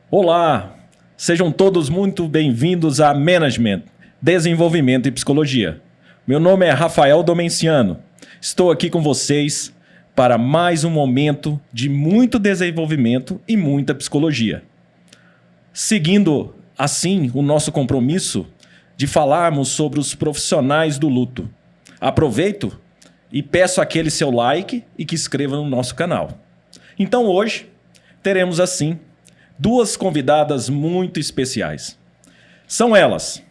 Olá, sejam todos muito bem-vindos a Management, Desenvolvimento e Psicologia. Meu nome é Rafael Domenciano. Estou aqui com vocês para mais um momento de muito desenvolvimento e muita psicologia. Seguindo, assim, o nosso compromisso de falarmos sobre os profissionais do luto. Aproveito e peço aquele seu like e que inscreva no nosso canal. Então hoje teremos assim duas convidadas muito especiais. São elas: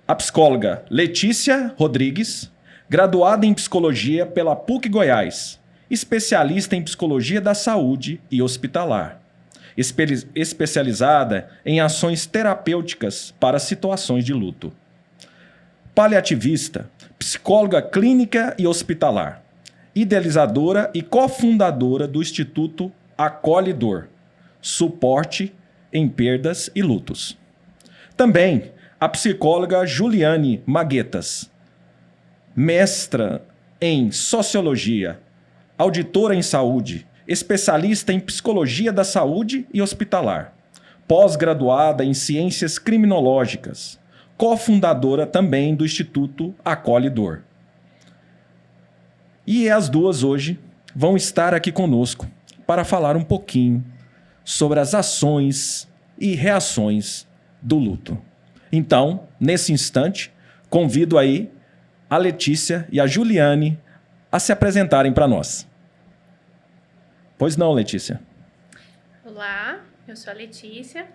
a psicóloga Letícia Rodrigues, graduada em psicologia pela PUC Goiás, especialista em psicologia da saúde e hospitalar, especializada em ações terapêuticas para situações de luto. Paliativista, psicóloga clínica e hospitalar, idealizadora e cofundadora do Instituto Acolhe-Dor, suporte em perdas e lutos. Também a psicóloga Juliane Maguetas, mestra em sociologia, auditora em saúde, especialista em psicologia da saúde e hospitalar, pós-graduada em ciências criminológicas, cofundadora também do Instituto Acolhe-Dor. E as duas hoje vão estar aqui conosco para falar um pouquinho sobre as ações e reações do luto. Então, nesse instante, convido aí a Letícia e a Juliane a se apresentarem para nós. Pois não, Letícia? Olá, eu sou a Letícia,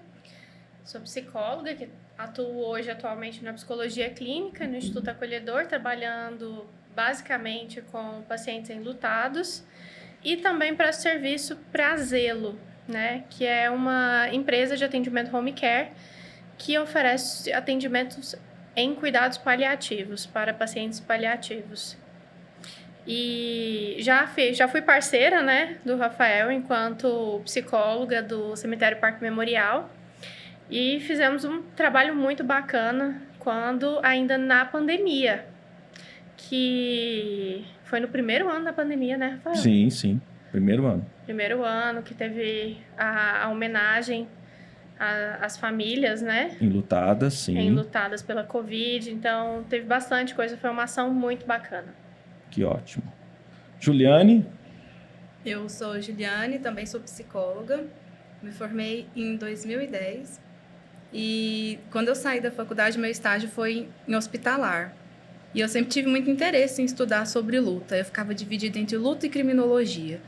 sou psicóloga que atuo hoje atualmente na psicologia clínica no Instituto Acolhe-Dor, trabalhando basicamente com pacientes enlutados e também presto serviço para a Zelo, né, que é uma empresa de atendimento home care que oferece atendimentos em cuidados paliativos para pacientes paliativos. E já fui parceira, né, do Rafael enquanto psicóloga do Cemitério Parque Memorial e fizemos um trabalho muito bacana quando ainda na pandemia, que foi no primeiro ano da pandemia, né, Rafael? Sim. Primeiro ano. Primeiro ano que teve a homenagem às famílias, né? Enlutadas, sim. Enlutadas pela Covid. Então, teve bastante coisa. Foi uma ação muito bacana. Que ótimo. Juliane? Eu sou Juliane, também sou psicóloga. Me formei em 2010. E quando eu saí da faculdade, meu estágio foi em hospitalar. E eu sempre tive muito interesse em estudar sobre luta. Eu ficava dividida entre luta e criminologia.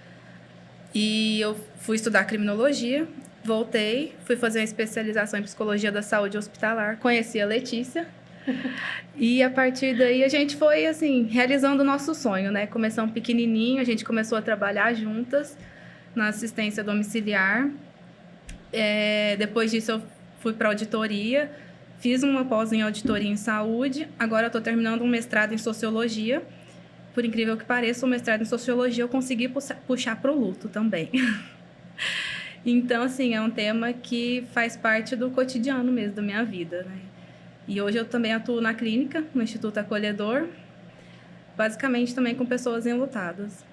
E eu fui estudar criminologia, voltei, fui fazer uma especialização em psicologia da saúde hospitalar, conheci a Letícia. E a partir daí a gente foi, assim, realizando o nosso sonho, né? Começamos pequenininho, a gente começou a trabalhar juntas na assistência domiciliar. Depois disso eu fui para auditoria, fiz uma pós em auditoria em saúde, agora eu estou terminando um mestrado em sociologia. Por incrível que pareça, o mestrado em sociologia eu consegui puxar para o luto também. Então, assim, é um tema que faz parte do cotidiano mesmo da minha vida, né? E hoje eu também atuo na clínica, no Instituto Acolhe-Dor, basicamente também com pessoas enlutadas.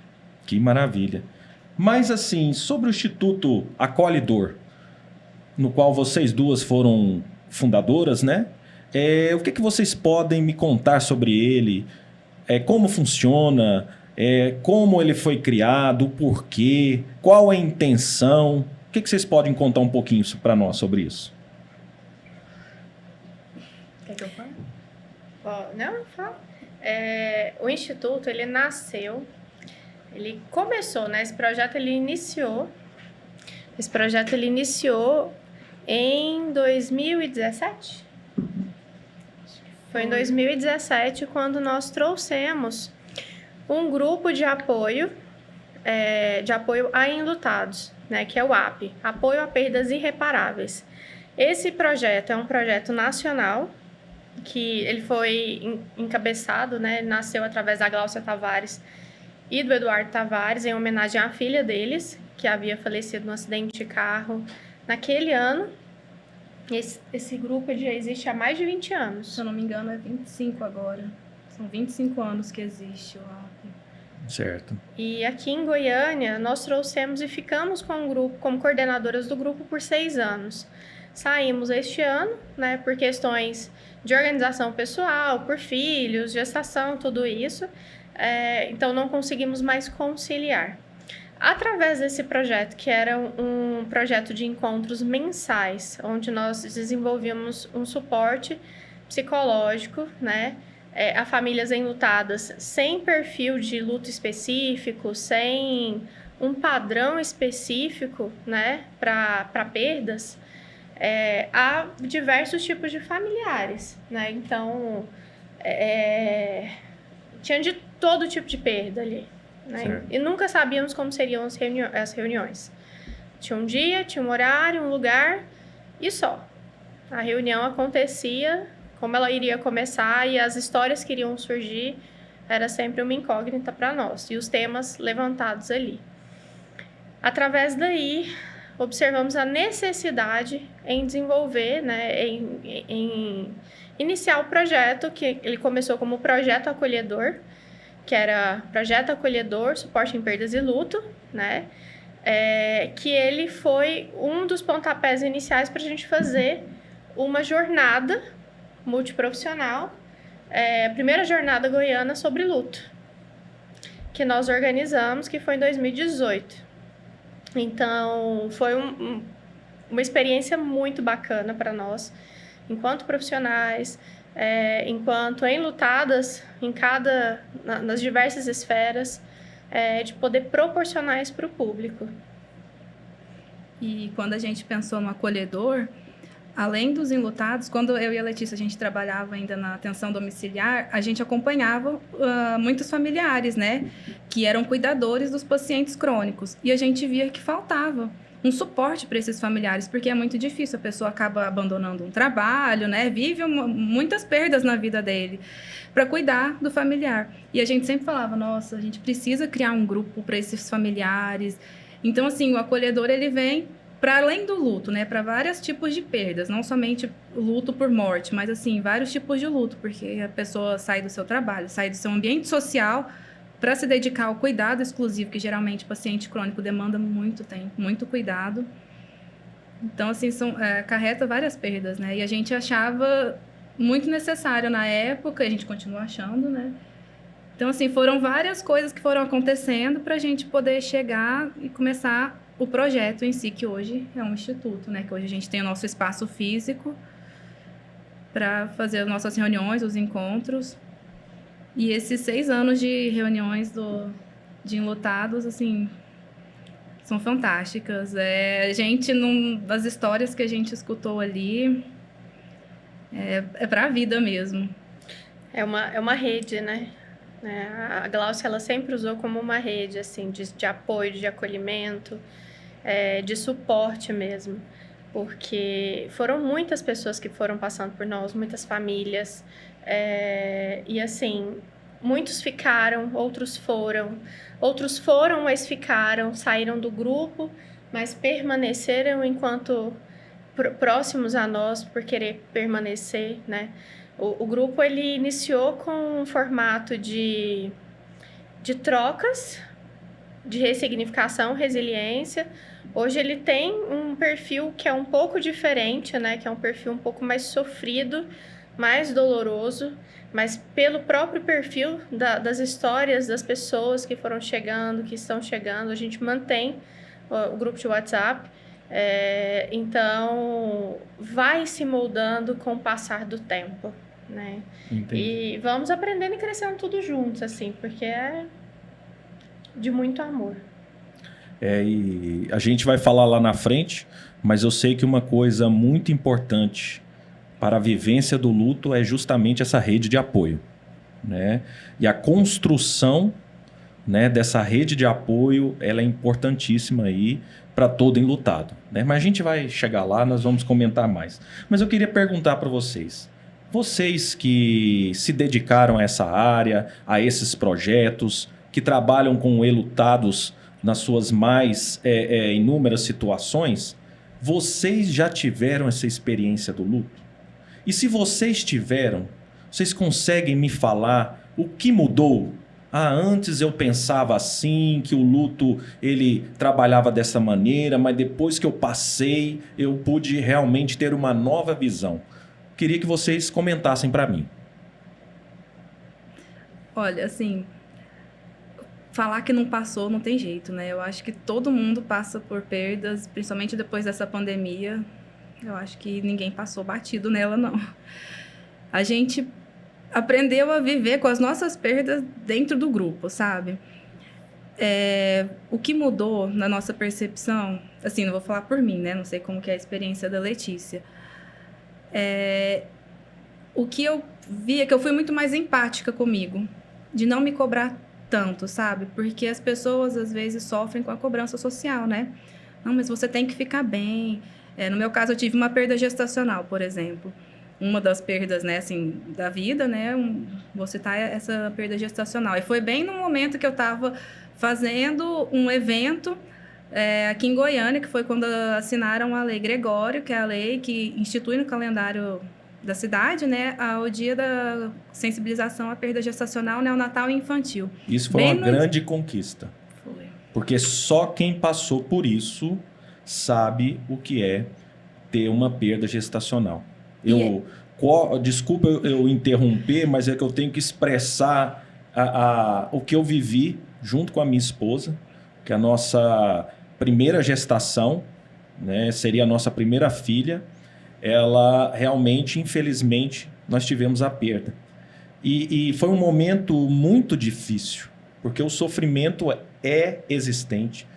Que maravilha. Mas, assim, sobre o Instituto Acolhe-Dor, no qual vocês duas foram fundadoras, né? O que vocês podem me contar sobre ele? Como funciona, como ele foi criado, o porquê, qual a intenção. O que vocês podem contar um pouquinho para nós sobre isso? Quer que eu fale? Não, fala. O Instituto, ele nasceu, ele começou, né? Esse projeto ele iniciou em 2017. Foi em 2017 quando nós trouxemos um grupo de apoio a enlutados, né, que é o AP, Apoio a Perdas Irreparáveis. Esse projeto é um projeto nacional, que ele foi encabeçado, né, nasceu através da Gláucia Tavares e do Eduardo Tavares, em homenagem à filha deles, que havia falecido num acidente de carro naquele ano. Esse grupo já existe há mais de 20 anos. Se eu não me engano, é 25 agora. São 25 anos que existe o ALP. Certo. E aqui em Goiânia, nós trouxemos e ficamos com o grupo, como coordenadoras do grupo por 6 anos. Saímos este ano, né, por questões de organização pessoal, por filhos, gestação, tudo isso. Então, não conseguimos mais conciliar. Através desse projeto, que era um projeto de encontros mensais, onde nós desenvolvíamos um suporte psicológico, né, a famílias enlutadas sem perfil de luto específico, sem um padrão específico, né, para perdas, há diversos tipos de familiares, né? Então, tinha de todo tipo de perda ali, né? E nunca sabíamos como seriam as reuniões. Tinha um dia, tinha um horário, um lugar e só. A reunião acontecia, como ela iria começar e as histórias que iriam surgir era sempre uma incógnita para nós. E os temas levantados ali. Através daí, observamos a necessidade em desenvolver, né, em iniciar o projeto, que ele começou como Projeto Acolhedor, que era Projeto Acolhedor, Suporte em Perdas e Luto, né? Que ele foi um dos pontapés iniciais para a gente fazer uma jornada multiprofissional, a primeira jornada goiana sobre luto, que nós organizamos, que foi em 2018. Então, foi uma experiência muito bacana para nós, enquanto profissionais, enquanto enlutadas nas diversas esferas, de poder proporcionar isso para o público. E quando a gente pensou no acolhedor, além dos enlutados, quando eu e a Letícia a gente trabalhava ainda na atenção domiciliar, a gente acompanhava muitos familiares, né, que eram cuidadores dos pacientes crônicos. E a gente via que faltava um suporte para esses familiares, porque é muito difícil, a pessoa acaba abandonando um trabalho, né, vive muitas perdas na vida dele, para cuidar do familiar. E a gente sempre falava, nossa, a gente precisa criar um grupo para esses familiares. Então, assim, o acolhedor, ele vem para além do luto, né, para vários tipos de perdas, não somente luto por morte, mas assim, vários tipos de luto, porque a pessoa sai do seu trabalho, sai do seu ambiente social para se dedicar ao cuidado exclusivo, que geralmente o paciente crônico demanda muito tempo, muito cuidado. Então, assim, acarreta várias perdas, né, e a gente achava muito necessário na época, a gente continua achando, né. Então, assim, foram várias coisas que foram acontecendo para a gente poder chegar e começar o projeto em si, que hoje é um instituto, né? Que hoje a gente tem o nosso espaço físico para fazer as nossas reuniões, os encontros. E esses 6 anos de reuniões de enlutados, assim, são fantásticas. A gente, das histórias que a gente escutou ali, é para a vida mesmo. É uma rede, né? A Gláucia, ela sempre usou como uma rede, assim, de apoio, de acolhimento, de suporte mesmo, porque foram muitas pessoas que foram passando por nós, muitas famílias, e assim, muitos ficaram, outros foram, mas ficaram, saíram do grupo, mas permaneceram enquanto próximos a nós por querer permanecer, né? O grupo, ele iniciou com um formato de trocas, de ressignificação, resiliência. Hoje ele tem um perfil que é um pouco diferente, né? Que é um perfil um pouco mais sofrido, mais doloroso, mas pelo próprio perfil das histórias das pessoas que foram chegando, que estão chegando, a gente mantém o grupo de WhatsApp. Então, vai se moldando com o passar do tempo, né? Entendi. E vamos aprendendo e crescendo tudo juntos, assim, porque é de muito amor. E a gente vai falar lá na frente, mas eu sei que uma coisa muito importante para a vivência do luto é justamente essa rede de apoio, né? E a construção, né, dessa rede de apoio, ela é importantíssima aí para todo enlutado, né? Mas a gente vai chegar lá, nós vamos comentar mais. Mas eu queria perguntar para vocês que se dedicaram a essa área, a esses projetos, que trabalham com enlutados nas suas mais inúmeras situações, vocês já tiveram essa experiência do luto? E se vocês tiveram, vocês conseguem me falar O que mudou? Antes eu pensava assim, que o luto ele trabalhava dessa maneira, mas depois que eu passei, eu pude realmente ter uma nova visão. Queria que vocês comentassem para mim. Olha, assim, falar que não passou não tem jeito, né? Eu acho que todo mundo passa por perdas, principalmente depois dessa pandemia. Eu acho que ninguém passou batido nela, não. A gente aprendeu a viver com as nossas perdas dentro do grupo, sabe? O que mudou na nossa percepção, assim, não vou falar por mim, né? Não sei como que é a experiência da Letícia. O que eu vi é que eu fui muito mais empática comigo, de não me cobrar tanto, sabe? Porque as pessoas, às vezes, sofrem com a cobrança social, né? Não, mas você tem que ficar bem. No meu caso, eu tive uma perda gestacional, por exemplo. Uma das perdas, né, assim, da vida, né? Vou citar essa perda gestacional. E foi bem no momento que eu estava fazendo um evento aqui em Goiânia, que foi quando assinaram a Lei Gregório, que é a lei que institui no calendário da cidade, né, o dia da sensibilização à perda gestacional, neonatal e infantil. Isso foi uma grande conquista. Foi. Porque só quem passou por isso sabe o que é ter uma perda gestacional. Desculpa eu interromper, mas é que eu tenho que expressar o que eu vivi junto com a minha esposa, que a nossa primeira gestação, né, seria a nossa primeira filha. Ela realmente, infelizmente, nós tivemos a perda. E foi um momento muito difícil, porque o sofrimento é existente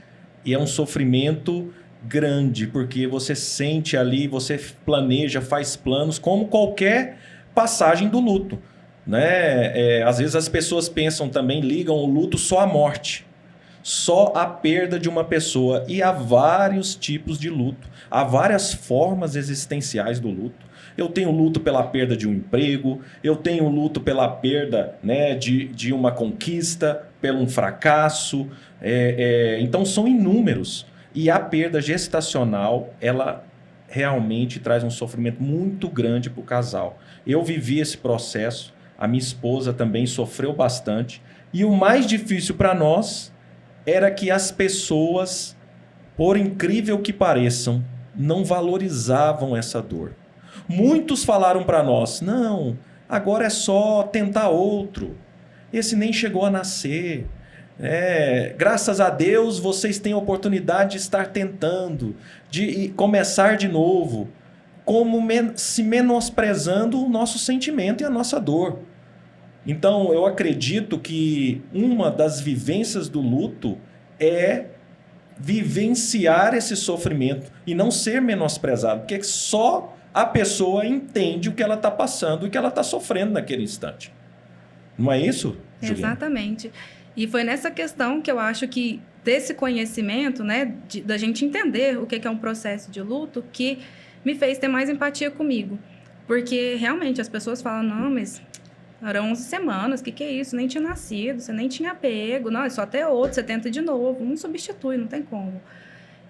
e é um sofrimento grande, porque você sente ali, você planeja, faz planos, como qualquer passagem do luto, né? Às vezes as pessoas pensam também, ligam o luto só à morte, só a perda de uma pessoa. E há vários tipos de luto, há várias formas existenciais do luto. Eu tenho luto pela perda de um emprego, eu tenho luto pela perda, né, de uma conquista, pelo um fracasso. Então são inúmeros. E a perda gestacional, ela realmente traz um sofrimento muito grande para o casal. Eu vivi esse processo, a minha esposa também sofreu bastante. E o mais difícil para nós era que as pessoas, por incrível que pareçam, não valorizavam essa dor. Muitos falaram para nós, não, agora é só tentar outro. Esse nem chegou a nascer. Graças a Deus vocês têm a oportunidade de estar tentando, de começar de novo, como se menosprezando o nosso sentimento e a nossa dor. Então eu acredito que uma das vivências do luto é vivenciar esse sofrimento e não ser menosprezado, porque só a pessoa entende o que ela está passando e o que ela está sofrendo naquele instante. Não é isso, Juliana? Exatamente. E foi nessa questão que eu acho que desse conhecimento, né, da gente entender o que é um processo de luto, que me fez ter mais empatia comigo. Porque realmente as pessoas falam, não, mas eram 11 semanas, o que é isso? Nem tinha nascido, você nem tinha pego, não, é só até outro, você tenta de novo, não substitui, não tem como.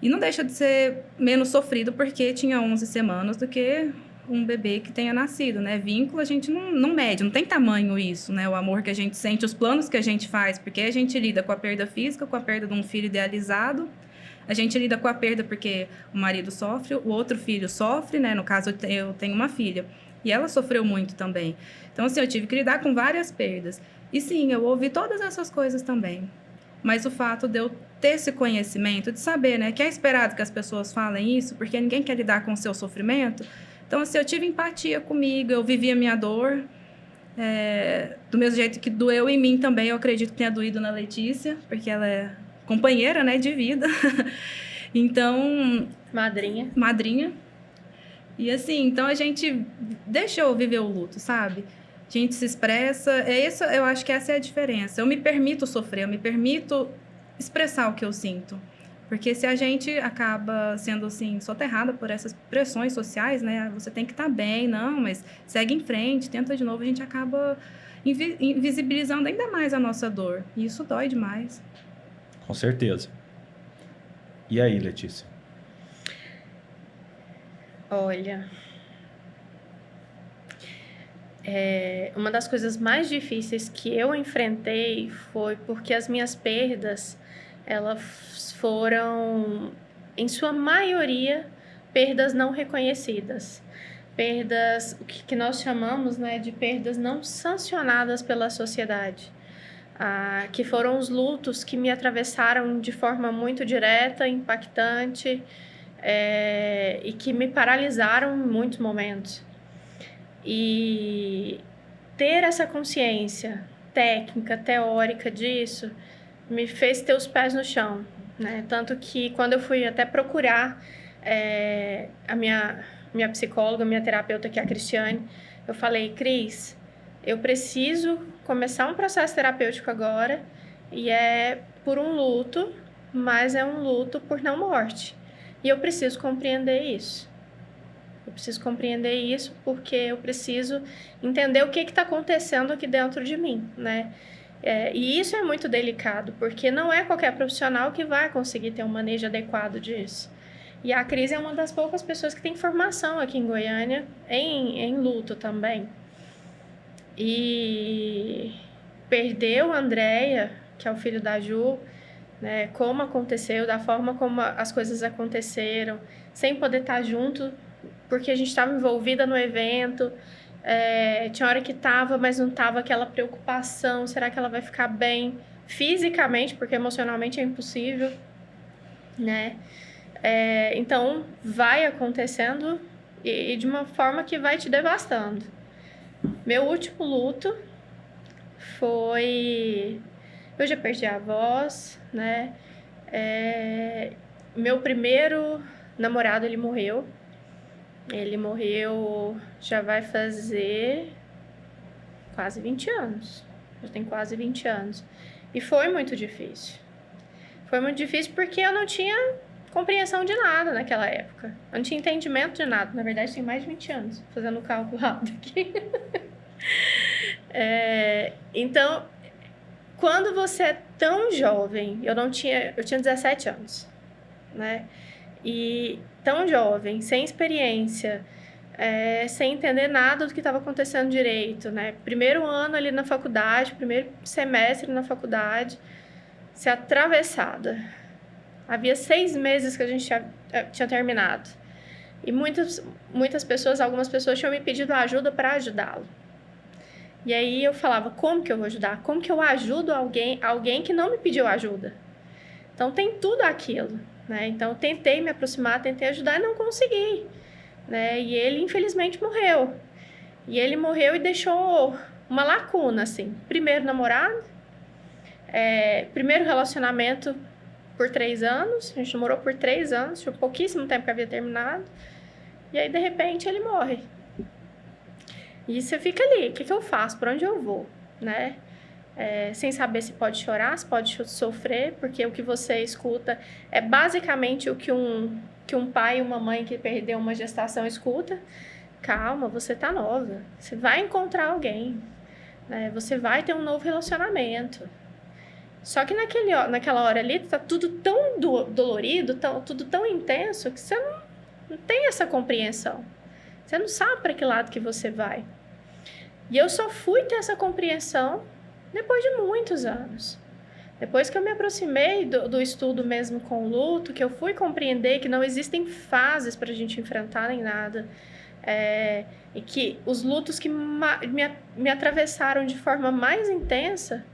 E não deixa de ser menos sofrido porque tinha 11 semanas do que um bebê que tenha nascido, né? Vínculo a gente não mede, não tem tamanho isso, né? O amor que a gente sente, os planos que a gente faz, porque a gente lida com a perda física, com a perda de um filho idealizado, a gente lida com a perda porque o marido sofre, o outro filho sofre, né? No caso, eu tenho uma filha, e ela sofreu muito também. Então, assim, eu tive que lidar com várias perdas. E sim, eu ouvi todas essas coisas também. Mas o fato de eu ter esse conhecimento, de saber, né, que é esperado que as pessoas falem isso, porque ninguém quer lidar com o seu sofrimento. Então, assim, eu tive empatia comigo, eu vivi a minha dor, do mesmo jeito que doeu em mim também, eu acredito que tenha doído na Letícia, porque ela é companheira, né, de vida. Então... Madrinha. E assim, então a gente deixou viver o luto, sabe? A gente se expressa, isso, eu acho que essa é a diferença. Eu me permito sofrer, eu me permito expressar o que eu sinto. Porque se a gente acaba sendo, assim, soterrada por essas pressões sociais, né? Você tem que estar bem, não, mas segue em frente, tenta de novo, a gente acaba invisibilizando ainda mais a nossa dor. E isso dói demais. Com certeza. E aí, Letícia? Olha, uma das coisas mais difíceis que eu enfrentei foi porque as minhas perdas, elas foram, em sua maioria, perdas não reconhecidas. Perdas, o que nós chamamos, né, de perdas não sancionadas pela sociedade. Que foram os lutos que me atravessaram de forma muito direta, impactante, e que me paralisaram em muitos momentos. E ter essa consciência técnica, teórica disso, me fez ter os pés no chão, né? Tanto que quando eu fui até procurar a minha psicóloga, minha terapeuta, que é a Cristiane, eu falei: Cris, eu preciso começar um processo terapêutico agora, e é por um luto, mas é um luto por não morte. E eu preciso compreender isso. Eu preciso compreender isso porque eu preciso entender o que está acontecendo aqui dentro de mim, né? E isso é muito delicado, porque não é qualquer profissional que vai conseguir ter um manejo adequado disso. E a Cris é uma das poucas pessoas que tem formação aqui em Goiânia em luto também. E perdeu a Andréia, que é o filho da Ju, né? Como aconteceu, da forma como as coisas aconteceram, sem poder estar junto, porque a gente estava envolvida no evento, tinha hora que estava, mas não estava aquela preocupação, será que ela vai ficar bem fisicamente, porque emocionalmente é impossível, né? Então, vai acontecendo e de uma forma que vai te devastando. Meu último luto foi... Eu já perdi a avós, né? Meu primeiro namorado, ele morreu. Ele morreu, já vai fazer quase 20 anos. Já tem quase 20 anos. E foi muito difícil. Foi muito difícil porque eu não tinha compreensão de nada naquela época. Eu não tinha entendimento de nada. Na verdade, tem mais de 20 anos, fazendo o cálculo rápido aqui. Então, quando você é tão jovem, eu tinha 17 anos, né? E tão jovem, sem experiência, sem entender nada do que estava acontecendo direito, né? Primeiro ano ali na faculdade, primeiro semestre na faculdade, ser atravessada. Havia 6 meses que a gente tinha terminado. E muitas pessoas, algumas pessoas tinham me pedido ajuda para ajudá-lo. E aí eu falava: como que eu vou ajudar? Como que eu ajudo alguém que não me pediu ajuda? Então tem tudo aquilo, né? Então eu tentei me aproximar, tentei ajudar e não consegui, né? E ele infelizmente morreu. E ele morreu e deixou uma lacuna, assim. Primeiro namorado, primeiro relacionamento por 3 anos, a gente namorou por 3 anos, tinha pouquíssimo tempo que havia terminado. E aí, de repente, ele morre. E você fica ali: o que eu faço? Para onde eu vou? Né? Sem saber se pode chorar, se pode sofrer, porque o que você escuta é basicamente o que um pai e uma mãe que perdeu uma gestação escuta. Calma, você tá nova, você vai encontrar alguém, né? Você vai ter um novo relacionamento. Só que naquela hora ali tá tudo tão dolorido, tudo tão intenso, que você não tem essa compreensão. Você não sabe para que lado que você vai. E eu só fui ter essa compreensão depois de muitos anos. Depois que eu me aproximei do estudo mesmo com o luto, que eu fui compreender que não existem fases para a gente enfrentar nem nada. E que os lutos que me atravessaram de forma mais intensa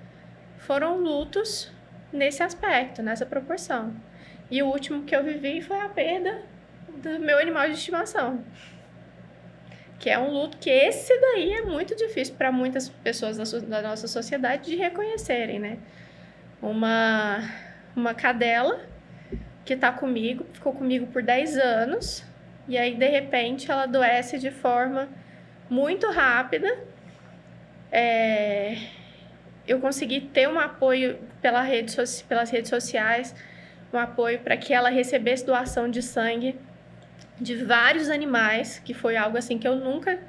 foram lutos nesse aspecto, nessa proporção. E o último que eu vivi foi a perda do meu animal de estimação. Que é um luto que esse daí é muito difícil para muitas pessoas da nossa sociedade de reconhecerem, né? Uma cadela que tá comigo, ficou comigo por 10 anos, e aí, de repente, ela adoece de forma muito rápida. Eu consegui ter um apoio pelas redes sociais, um apoio para que ela recebesse doação de sangue de vários animais, que foi algo assim que eu nunca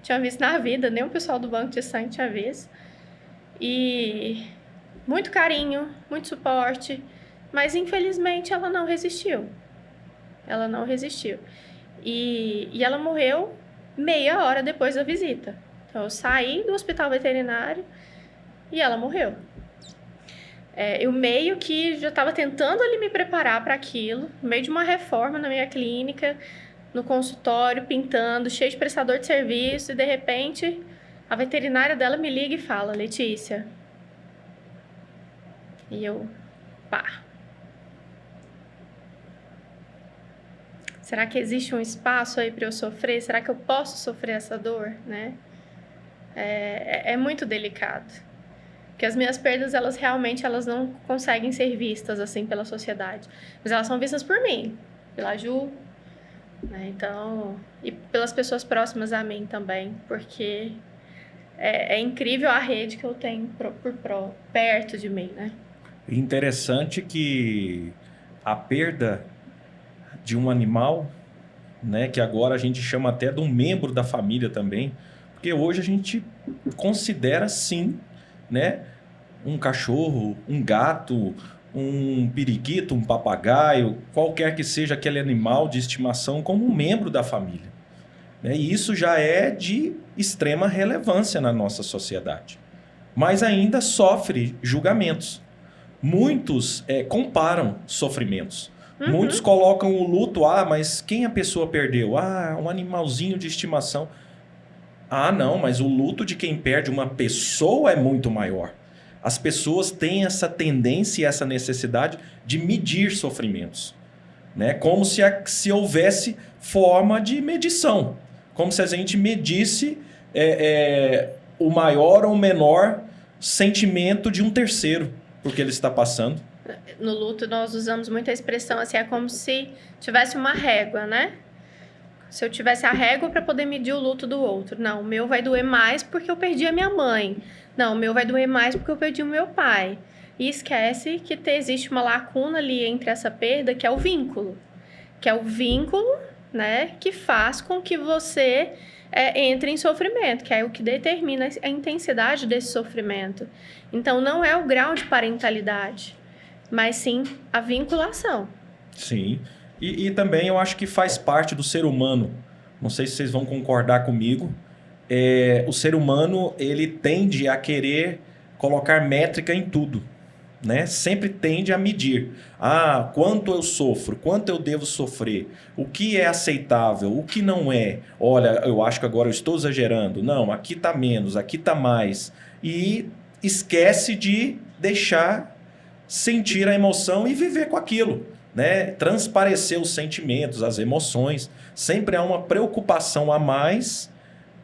tinha visto na vida, nem o pessoal do banco de sangue tinha visto. E muito carinho, muito suporte, mas infelizmente ela não resistiu. Ela não resistiu. E ela morreu meia hora depois da visita. Então, eu saí do hospital veterinário e ela morreu. Eu meio que já estava tentando ali me preparar para aquilo, no meio de uma reforma na minha clínica, no consultório, pintando, cheio de prestador de serviço, e de repente a veterinária dela me liga e fala: Letícia. E eu, pá. Será que existe um espaço aí para eu sofrer? Será que eu posso sofrer essa dor, né? É muito delicado. Porque as minhas perdas, elas realmente não conseguem ser vistas assim pela sociedade. Mas elas são vistas por mim, pela Ju, né? Então, e pelas pessoas próximas a mim também, porque é incrível a rede que eu tenho perto de mim, né? Interessante que a perda de um animal, né, que agora a gente chama até de um membro da família também, porque hoje a gente considera sim, né, um cachorro, um gato, um periquito, um papagaio, qualquer que seja aquele animal de estimação como um membro da família, né? E isso já é de extrema relevância na nossa sociedade, mas ainda sofre julgamentos. Muitos comparam sofrimentos. Muitos colocam o luto, mas quem a pessoa perdeu? Um animalzinho de estimação. Não, mas o luto de quem perde uma pessoa é muito maior. As pessoas têm essa tendência e essa necessidade de medir sofrimentos, né? Como se houvesse forma de medição. Como se a gente medisse o maior ou menor sentimento de um terceiro, porque ele está passando. No luto, nós usamos muita expressão assim, é como se tivesse uma régua, né? Se eu tivesse a régua para poder medir o luto do outro. Não, o meu vai doer mais porque eu perdi a minha mãe. Não, o meu vai doer mais porque eu perdi o meu pai. E esquece que existe uma lacuna ali entre essa perda, que é o vínculo. Que é o vínculo, né, que faz com que você entre em sofrimento, que é o que determina a intensidade desse sofrimento. Então, não é o grau de parentalidade, mas sim a vinculação. Sim. E também eu acho que faz parte do ser humano. Não sei se vocês vão concordar comigo. O ser humano, ele tende a querer colocar métrica em tudo, né? Sempre tende a medir. Quanto eu sofro, quanto eu devo sofrer, o que é aceitável, o que não é. Olha, eu acho que agora eu estou exagerando. Não, aqui está menos, aqui está mais. E esquece de deixar sentir a emoção e viver com aquilo, né? Transparecer os sentimentos, as emoções. Sempre há uma preocupação a mais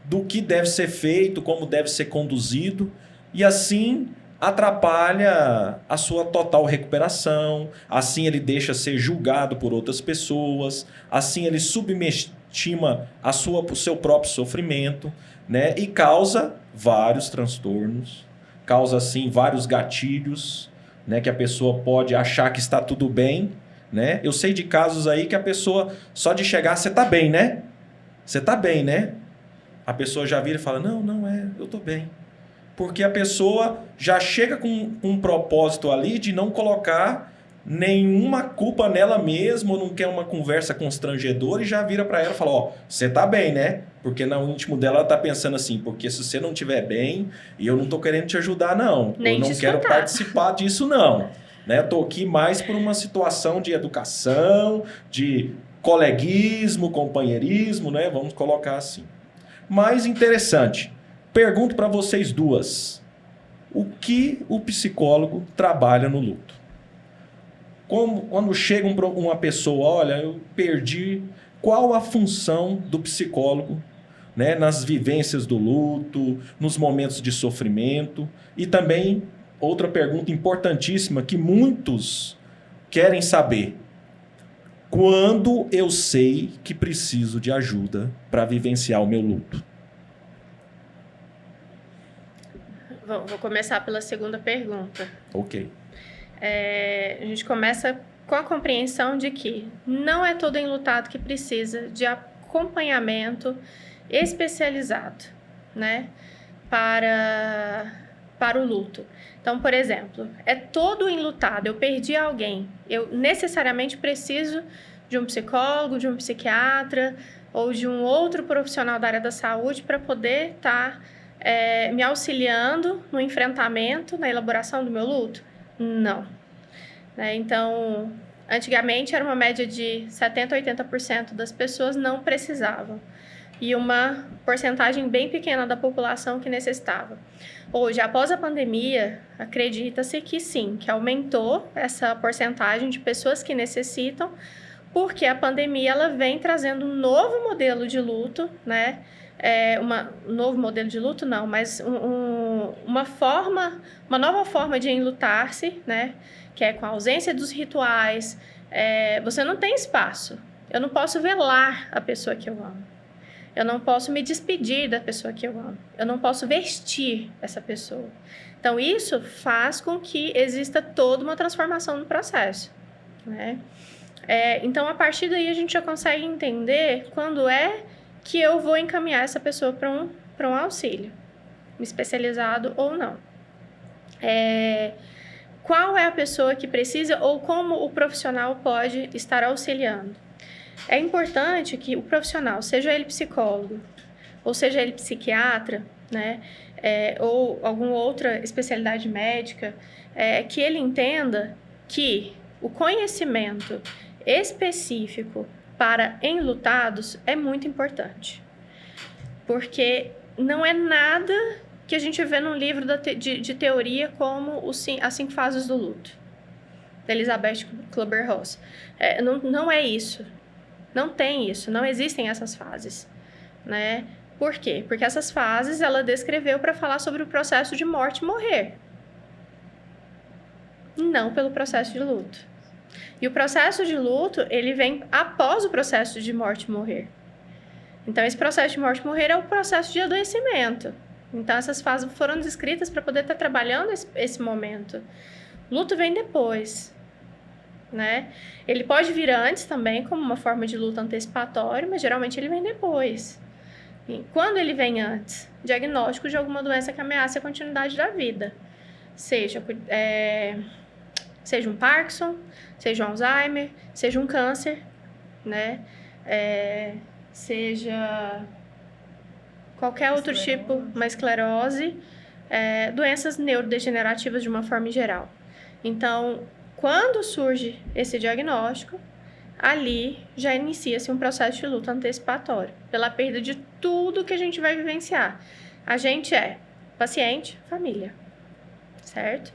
do que deve ser feito, como deve ser conduzido, e assim atrapalha a sua total recuperação, assim ele deixa ser julgado por outras pessoas, assim ele subestima o seu próprio sofrimento, né? E causa vários transtornos, causa assim vários gatilhos, né? Que a pessoa pode achar que está tudo bem, né? Eu sei de casos aí que a pessoa, só de chegar, você está bem, né? Você está bem, né? A pessoa já vira e fala, não, eu estou bem. Porque a pessoa já chega com um propósito ali de não colocar nenhuma culpa nela mesma, ou não quer uma conversa constrangedora, e já vira para ela e fala, você está bem, né? Porque no íntimo dela ela está pensando assim, porque se você não estiver bem, e eu não estou querendo te ajudar, não. Nem eu não quero participar disso, não. Né? Estou aqui mais por uma situação de educação, de coleguismo, companheirismo, né? Vamos colocar assim. Mais interessante, pergunto para vocês duas, o que o psicólogo trabalha no luto? Quando chega uma pessoa, olha, eu perdi, qual a função do psicólogo, né, nas vivências do luto, nos momentos de sofrimento? E também, outra pergunta importantíssima que muitos querem saber, quando eu sei que preciso de ajuda para vivenciar o meu luto? Vou começar pela segunda pergunta. Ok. A gente começa com a compreensão de que não é todo enlutado que precisa de acompanhamento especializado, né, para o luto. Então, por exemplo, é todo enlutado, eu perdi alguém, eu necessariamente preciso de um psicólogo, de um psiquiatra ou de um outro profissional da área da saúde para poder estar me auxiliando no enfrentamento, na elaboração do meu luto? Não. Né? Então, antigamente era uma média de 70% a 80% das pessoas não precisavam. E uma porcentagem bem pequena da população que necessitava. Hoje, após a pandemia, acredita-se que sim, que aumentou essa porcentagem de pessoas que necessitam, porque a pandemia ela vem trazendo um novo modelo de luto, né? Um novo modelo de luto não, mas uma nova forma de enlutar-se, né? Que é com a ausência dos rituais. Você não tem espaço. Eu não posso velar a pessoa que eu amo. Eu não posso me despedir da pessoa que eu amo. Eu não posso vestir essa pessoa. Então, isso faz com que exista toda uma transformação no processo, né? Então, a partir daí, a gente já consegue entender quando é que eu vou encaminhar essa pessoa para um auxílio, especializado ou não. Qual é a pessoa que precisa ou como o profissional pode estar auxiliando? É importante que o profissional, seja ele psicólogo, ou seja ele psiquiatra, né, ou alguma outra especialidade médica, que ele entenda que o conhecimento específico para enlutados é muito importante. Porque não é nada que a gente vê num livro de teoria como as 5 fases do luto, da Elizabeth Kübler-Ross. Não é isso. Não tem isso, não existem essas fases, né? Por quê? Porque essas fases ela descreveu para falar sobre o processo de morte e morrer, não pelo processo de luto. E o processo de luto, ele vem após o processo de morte e morrer. Então, esse processo de morte e morrer é o processo de adoecimento. Então, essas fases foram descritas para poder estar trabalhando esse momento. Luto vem depois, né? Ele pode vir antes também, como uma forma de luto antecipatório, mas geralmente ele vem depois. E quando ele vem antes? Diagnóstico de alguma doença que ameaça a continuidade da vida. Seja um Parkinson, seja um Alzheimer, seja um câncer, né? Seja qualquer outro tipo, uma esclerose, doenças neurodegenerativas de uma forma geral. Então, quando surge esse diagnóstico, ali já inicia-se um processo de luto antecipatório, pela perda de tudo que a gente vai vivenciar. A gente é paciente, família, certo?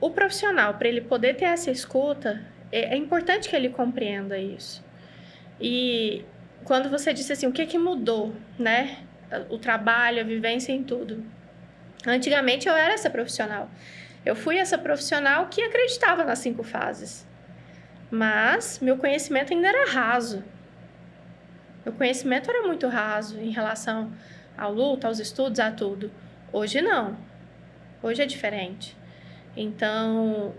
O profissional, para ele poder ter essa escuta, é importante que ele compreenda isso. E quando você disse assim, o que mudou, né? O trabalho, a vivência em tudo. Antigamente eu era essa profissional. Eu fui essa profissional que acreditava nas 5 fases. Mas meu conhecimento ainda era raso. Meu conhecimento era muito raso em relação ao luto, aos estudos, a tudo. Hoje não. Hoje é diferente. Então,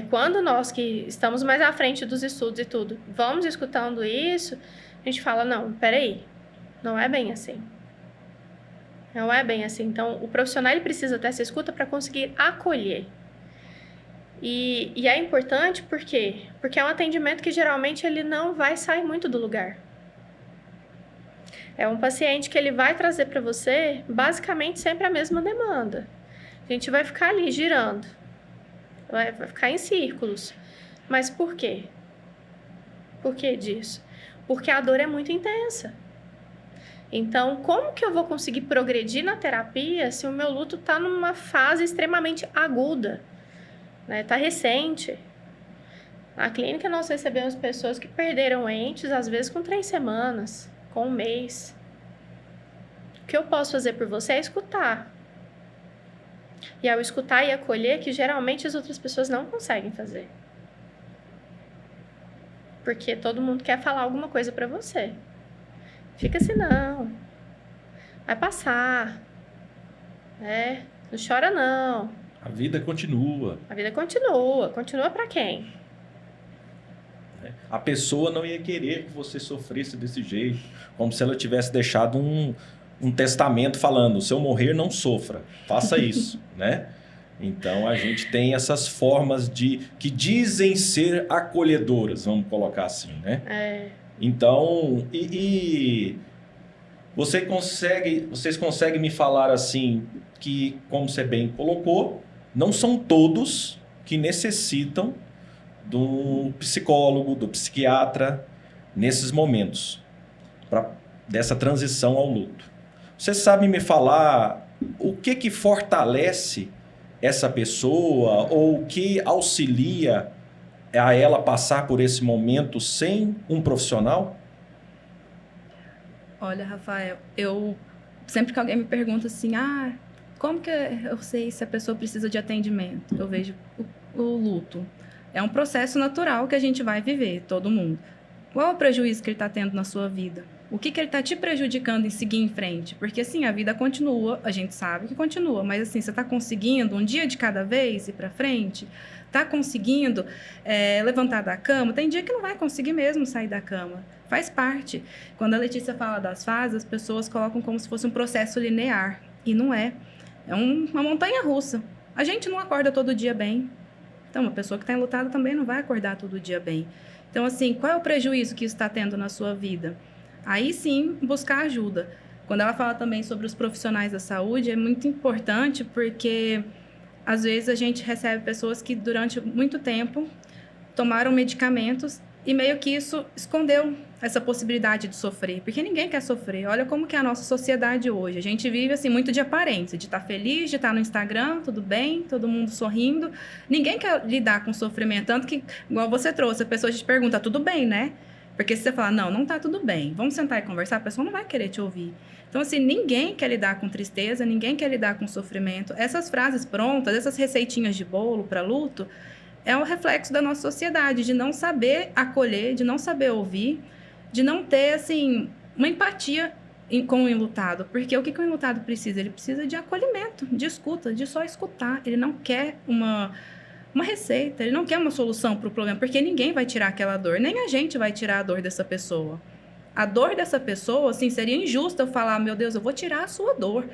quando nós que estamos mais à frente dos estudos e tudo, vamos escutando isso, a gente fala, não, peraí, não é bem assim. Não é bem assim. Então, o profissional ele precisa ter essa escuta para conseguir acolher. E é importante por quê? Porque é um atendimento que geralmente ele não vai sair muito do lugar. É um paciente que ele vai trazer para você basicamente sempre a mesma demanda. A gente vai ficar ali girando. Vai ficar em círculos. Mas por quê? Por que disso? Porque a dor é muito intensa. Então, como que eu vou conseguir progredir na terapia se o meu luto está numa fase extremamente aguda? Está recente. Na clínica, nós recebemos pessoas que perderam entes, às vezes com 3 semanas, com 1 mês. O que eu posso fazer por você é escutar. E ao escutar e acolher, que geralmente as outras pessoas não conseguem fazer. Porque todo mundo quer falar alguma coisa para você. Fica assim, não. Vai passar. Né? Não chora, não. A vida continua. A vida continua. Continua para quem? A pessoa não ia querer que você sofresse desse jeito. Como se ela tivesse deixado um testamento falando, se eu morrer, não sofra. Faça isso, né? Então, a gente tem essas formas que dizem ser acolhedoras, vamos colocar assim, né? Então, Vocês conseguem me falar assim que, como você bem colocou, não são todos que necessitam do psicólogo, do psiquiatra nesses momentos, dessa transição ao luto. Você sabe me falar o que fortalece essa pessoa ou o que auxilia a ela passar por esse momento sem um profissional? Olha, Rafael, eu sempre que alguém me pergunta assim, como que eu sei se a pessoa precisa de atendimento? Eu vejo o luto. É um processo natural que a gente vai viver, todo mundo. Qual é o prejuízo que ele está tendo na sua vida? O que ele está te prejudicando em seguir em frente? Porque, assim, a vida continua, a gente sabe que continua, mas, assim, você está conseguindo um dia de cada vez ir para frente? Está conseguindo levantar da cama? Tem dia que não vai conseguir mesmo sair da cama. Faz parte. Quando a Letícia fala das fases, as pessoas colocam como se fosse um processo linear. E não é. É uma montanha-russa. A gente não acorda todo dia bem. Então, uma pessoa que está enlutada também não vai acordar todo dia bem. Então, assim, qual é o prejuízo que isso está tendo na sua vida? Aí sim, buscar ajuda. Quando ela fala também sobre os profissionais da saúde, é muito importante porque, às vezes, a gente recebe pessoas que, durante muito tempo, tomaram medicamentos e meio que isso escondeu essa possibilidade de sofrer, porque ninguém quer sofrer. Olha como que é a nossa sociedade hoje. A gente vive assim muito de aparência, de estar feliz, de estar no Instagram, tudo bem, todo mundo sorrindo. Ninguém quer lidar com sofrimento, tanto que, igual você trouxe, a pessoa te pergunta, tudo bem, né? Porque se você falar, não tá tudo bem, vamos sentar e conversar, a pessoa não vai querer te ouvir. Então, assim, ninguém quer lidar com tristeza, ninguém quer lidar com sofrimento. Essas frases prontas, essas receitinhas de bolo para luto, é um reflexo da nossa sociedade, de não saber acolher, de não saber ouvir, de não ter, assim, uma empatia com o enlutado. Porque o que o enlutado precisa? Ele precisa de acolhimento, de escuta, de só escutar. Ele não quer uma receita, ele não quer uma solução para o problema, porque ninguém vai tirar aquela dor, nem a gente vai tirar a dor dessa pessoa. A dor dessa pessoa, assim, seria injusto eu falar, meu Deus, eu vou tirar a sua dor.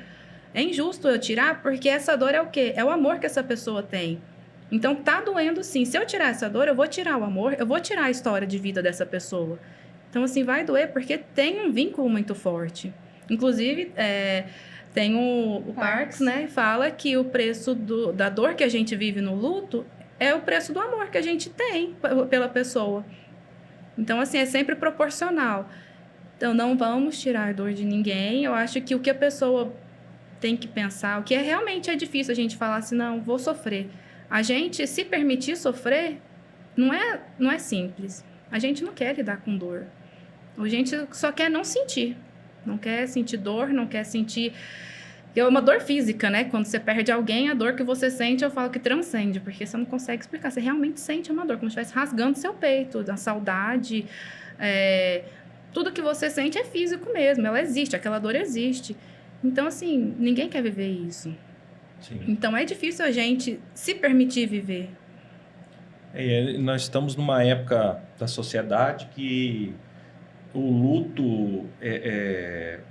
É injusto eu tirar, porque essa dor é o quê? É o amor que essa pessoa tem. Então, tá doendo sim. Se eu tirar essa dor, eu vou tirar o amor, eu vou tirar a história de vida dessa pessoa. Então, assim, vai doer porque tem um vínculo muito forte. Inclusive, tem o Parks, né? Fala que o preço da dor que a gente vive no luto é o preço do amor que a gente tem pela pessoa. Então, assim, é sempre proporcional. Então, não vamos tirar a dor de ninguém. Eu acho que o que a pessoa tem que pensar, o que realmente é difícil a gente falar assim, não, vou sofrer. A gente se permitir sofrer não é simples. A gente não quer lidar com dor. A gente só quer não sentir. Não quer sentir dor, não quer sentir... É uma dor física, né? Quando você perde alguém, a dor que você sente, eu falo que transcende, porque você não consegue explicar. Você realmente sente uma dor, como se estivesse rasgando seu peito, a saudade. Tudo que você sente é físico mesmo, ela existe, aquela dor existe. Então, assim, ninguém quer viver isso. Sim. Então, é difícil a gente se permitir viver. Nós estamos numa época da sociedade que o luto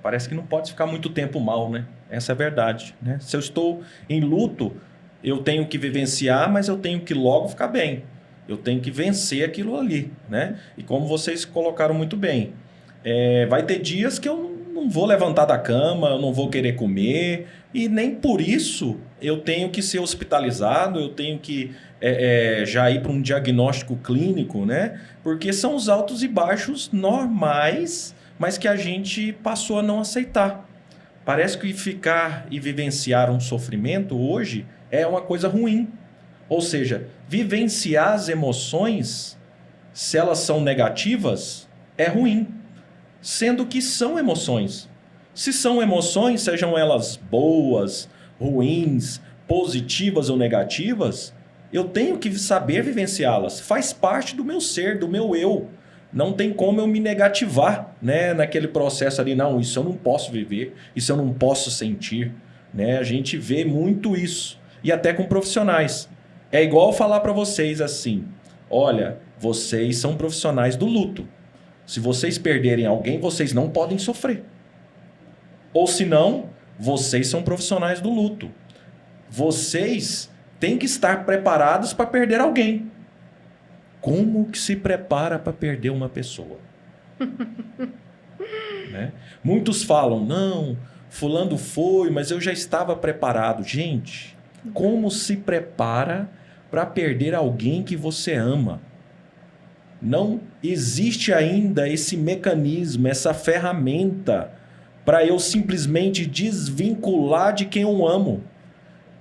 parece que não pode ficar muito tempo mal, né? Essa é a verdade, né? Se eu estou em luto, eu tenho que vivenciar, mas eu tenho que logo ficar bem. Eu tenho que vencer aquilo ali, né? E como vocês colocaram muito bem, vai ter dias que eu não vou levantar da cama, eu não vou querer comer, e nem por isso eu tenho que ser hospitalizado, eu tenho que já ir para um diagnóstico clínico, né? Porque são os altos e baixos normais, mas que a gente passou a não aceitar. Parece que ficar e vivenciar um sofrimento hoje é uma coisa ruim. Ou seja, vivenciar as emoções, se elas são negativas, é ruim. Sendo que são emoções. Se são emoções, sejam elas boas, ruins, positivas ou negativas, eu tenho que saber vivenciá-las. Faz parte do meu ser, do meu eu. Não tem como eu me negativar, né, naquele processo ali. Não, isso eu não posso viver, isso eu não posso sentir. Né? A gente vê muito isso. E até com profissionais. É igual falar para vocês assim, olha, vocês são profissionais do luto. Se vocês perderem alguém, vocês não podem sofrer. Ou senão, vocês são profissionais do luto. Vocês têm que estar preparados para perder alguém. Como que se prepara para perder uma pessoa? né? Muitos falam, não, fulano foi, mas eu já estava preparado. Gente, como se prepara para perder alguém que você ama? Não existe ainda esse mecanismo, essa ferramenta para eu simplesmente desvincular de quem eu amo.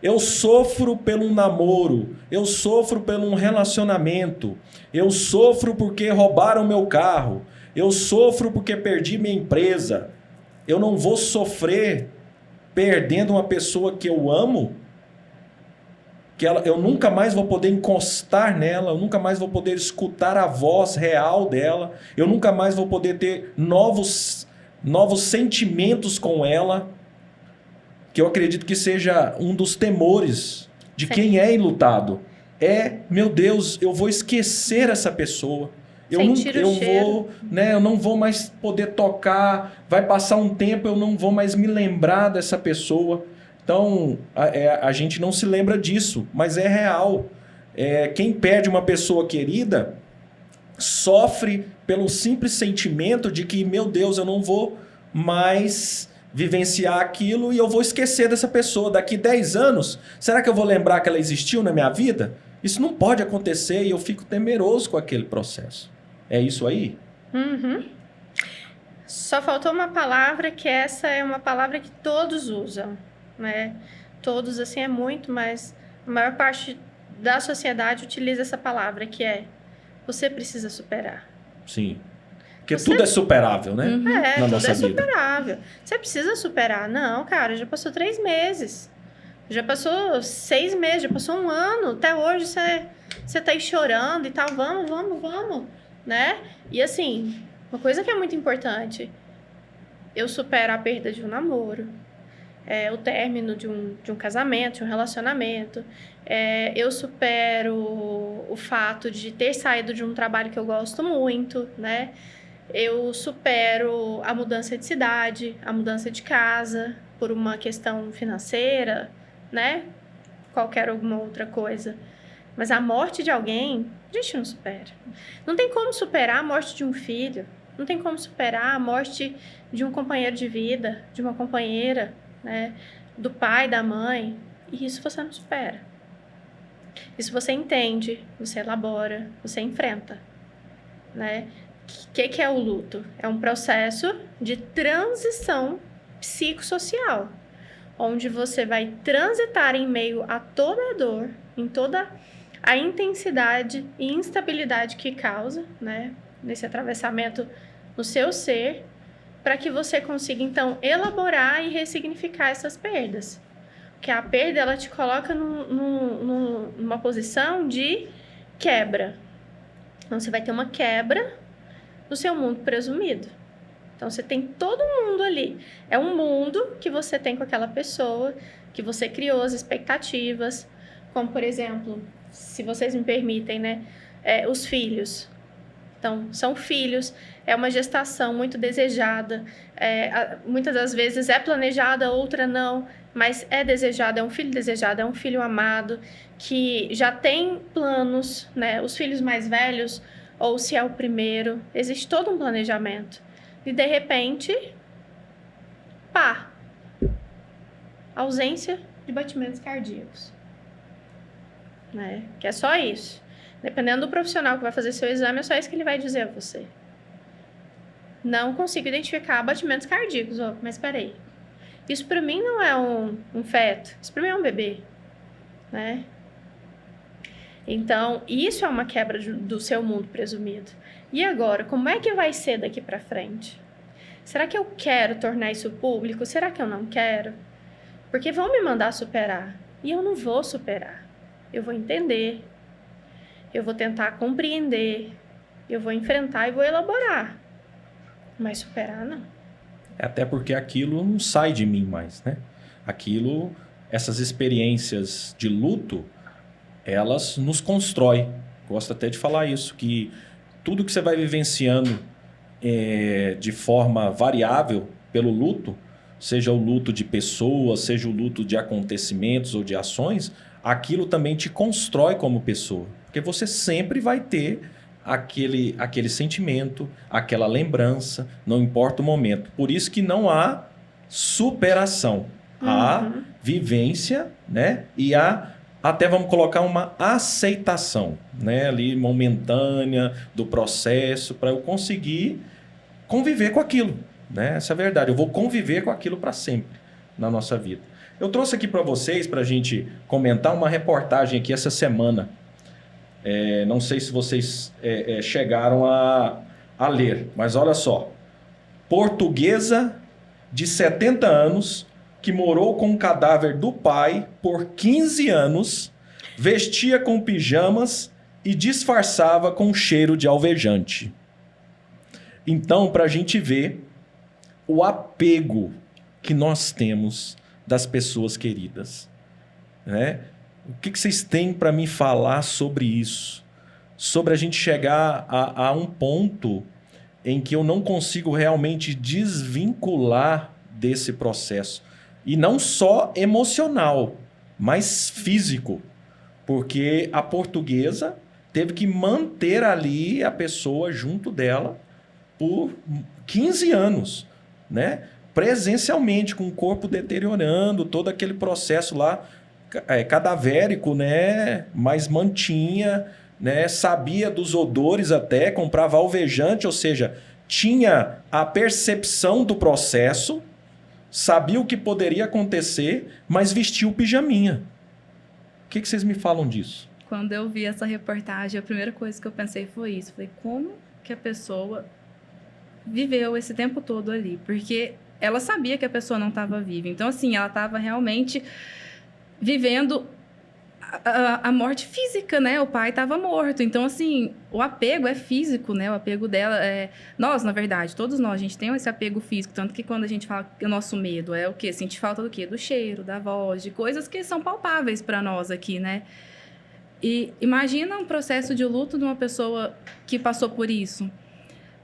Eu sofro pelo namoro, eu sofro pelo um relacionamento, eu sofro porque roubaram meu carro, eu sofro porque perdi minha empresa. Eu não vou sofrer perdendo uma pessoa que eu amo, eu nunca mais vou poder encostar nela, eu nunca mais vou poder escutar a voz real dela, eu nunca mais vou poder ter novos sentimentos com ela, que eu acredito que seja um dos temores de quem é enlutado. Meu Deus, eu vou esquecer essa pessoa. Eu não vou mais poder tocar, vai passar um tempo, eu não vou mais me lembrar dessa pessoa. Então, a gente não se lembra disso, mas é real. Quem perde uma pessoa querida sofre pelo simples sentimento de que, meu Deus, eu não vou mais vivenciar aquilo e eu vou esquecer dessa pessoa. Daqui 10 anos, será que eu vou lembrar que ela existiu na minha vida? Isso não pode acontecer e eu fico temeroso com aquele processo. É isso aí? Uhum. Só faltou uma palavra, que essa é uma palavra que todos usam, né? Todos, assim, é muito, mas a maior parte da sociedade utiliza essa palavra, que é: você precisa superar. Sim. Porque tudo é superável, né? Na tudo nossa vida. Superável. Você precisa superar. Não, cara, já passou 3 meses. Já passou 6 meses, já passou 1 ano. Até hoje você tá aí chorando e tal. Vamos, né? E assim, uma coisa que é muito importante: eu supero a perda de um namoro, o término de um casamento, de um relacionamento. Eu supero o fato de ter saído de um trabalho que eu gosto muito, né? Eu supero a mudança de cidade, a mudança de casa, por uma questão financeira, né? Qualquer alguma outra coisa. Mas a morte de alguém, a gente não supera. Não tem como superar a morte de um filho. Não tem como superar a morte de um companheiro de vida, de uma companheira, né? Do pai, da mãe. E isso você não supera. Isso você entende, você elabora, você enfrenta, né? O que é o luto? É um processo de transição psicossocial, onde você vai transitar em meio a toda a dor, em toda a intensidade e instabilidade que causa, né, nesse atravessamento no seu ser, para que você consiga, então, elaborar e ressignificar essas perdas. Porque a perda, ela te coloca numa posição de quebra. Então, você vai ter uma quebra no seu mundo presumido. Então, você tem todo mundo ali. É um mundo que você tem com aquela pessoa, que você criou as expectativas. Como, por exemplo, se vocês me permitem, né? Os filhos. Então, são filhos. É uma gestação muito desejada. Muitas das vezes é planejada, outra não. Mas é desejada, é um filho desejado, é um filho amado, que já tem planos, né? Os filhos mais velhos, ou se é o primeiro, existe todo um planejamento. E, de repente, ausência de batimentos cardíacos, né? Que é só isso. Dependendo do profissional que vai fazer seu exame, é só isso que ele vai dizer a você. Não consigo identificar batimentos cardíacos. Mas peraí, isso para mim não é um feto, isso para mim é um bebê, né? Então, isso é uma quebra do seu mundo presumido. E agora, como é que vai ser daqui para frente? Será que eu quero tornar isso público? Será que eu não quero? Porque vão me mandar superar. E eu não vou superar. Eu vou entender. Eu vou tentar compreender. Eu vou enfrentar e vou elaborar. Mas superar, não. Até porque aquilo não sai de mim mais, né? Essas experiências de luto, elas nos constroem. Gosto até de falar isso, que tudo que você vai vivenciando de forma variável pelo luto, seja o luto de pessoas, seja o luto de acontecimentos ou de ações, aquilo também te constrói como pessoa. Porque você sempre vai ter aquele sentimento, aquela lembrança, não importa o momento. Por isso que não há superação. Há vivência, né? E até vamos colocar uma aceitação, né? Ali momentânea do processo para eu conseguir conviver com aquilo, né? Essa é a verdade. Eu vou conviver com aquilo para sempre na nossa vida. Eu trouxe aqui para vocês, para a gente comentar, uma reportagem aqui essa semana. Não sei se vocês chegaram a ler, mas olha só. Portuguesa de 70 anos que morou com o cadáver do pai por 15 anos, vestia com pijamas e disfarçava com cheiro de alvejante. Então, para a gente ver o apego que nós temos das pessoas queridas, né? O que vocês têm para me falar sobre isso? Sobre a gente chegar a um ponto em que eu não consigo realmente desvincular desse processo. E não só emocional, mas físico. Porque a portuguesa teve que manter ali a pessoa junto dela por 15 anos, né? Presencialmente, com o corpo deteriorando, todo aquele processo lá cadavérico, né? Mas mantinha, né? Sabia dos odores até, comprava alvejante, ou seja, tinha a percepção do processo, sabia o que poderia acontecer, mas vestia o pijaminha. O que vocês me falam disso? Quando eu vi essa reportagem, a primeira coisa que eu pensei foi isso. Falei, como que a pessoa viveu esse tempo todo ali? Porque ela sabia que a pessoa não estava viva. Então, assim, ela estava realmente vivendo a morte física, né? O pai estava morto. Então, assim, o apego é físico, né? O apego dela é... Nós, na verdade, todos nós, a gente tem esse apego físico. Tanto que quando a gente fala que o nosso medo é o quê? Sentir falta do quê? Do cheiro, da voz, de coisas que são palpáveis para nós aqui, né? E imagina um processo de luto de uma pessoa que passou por isso.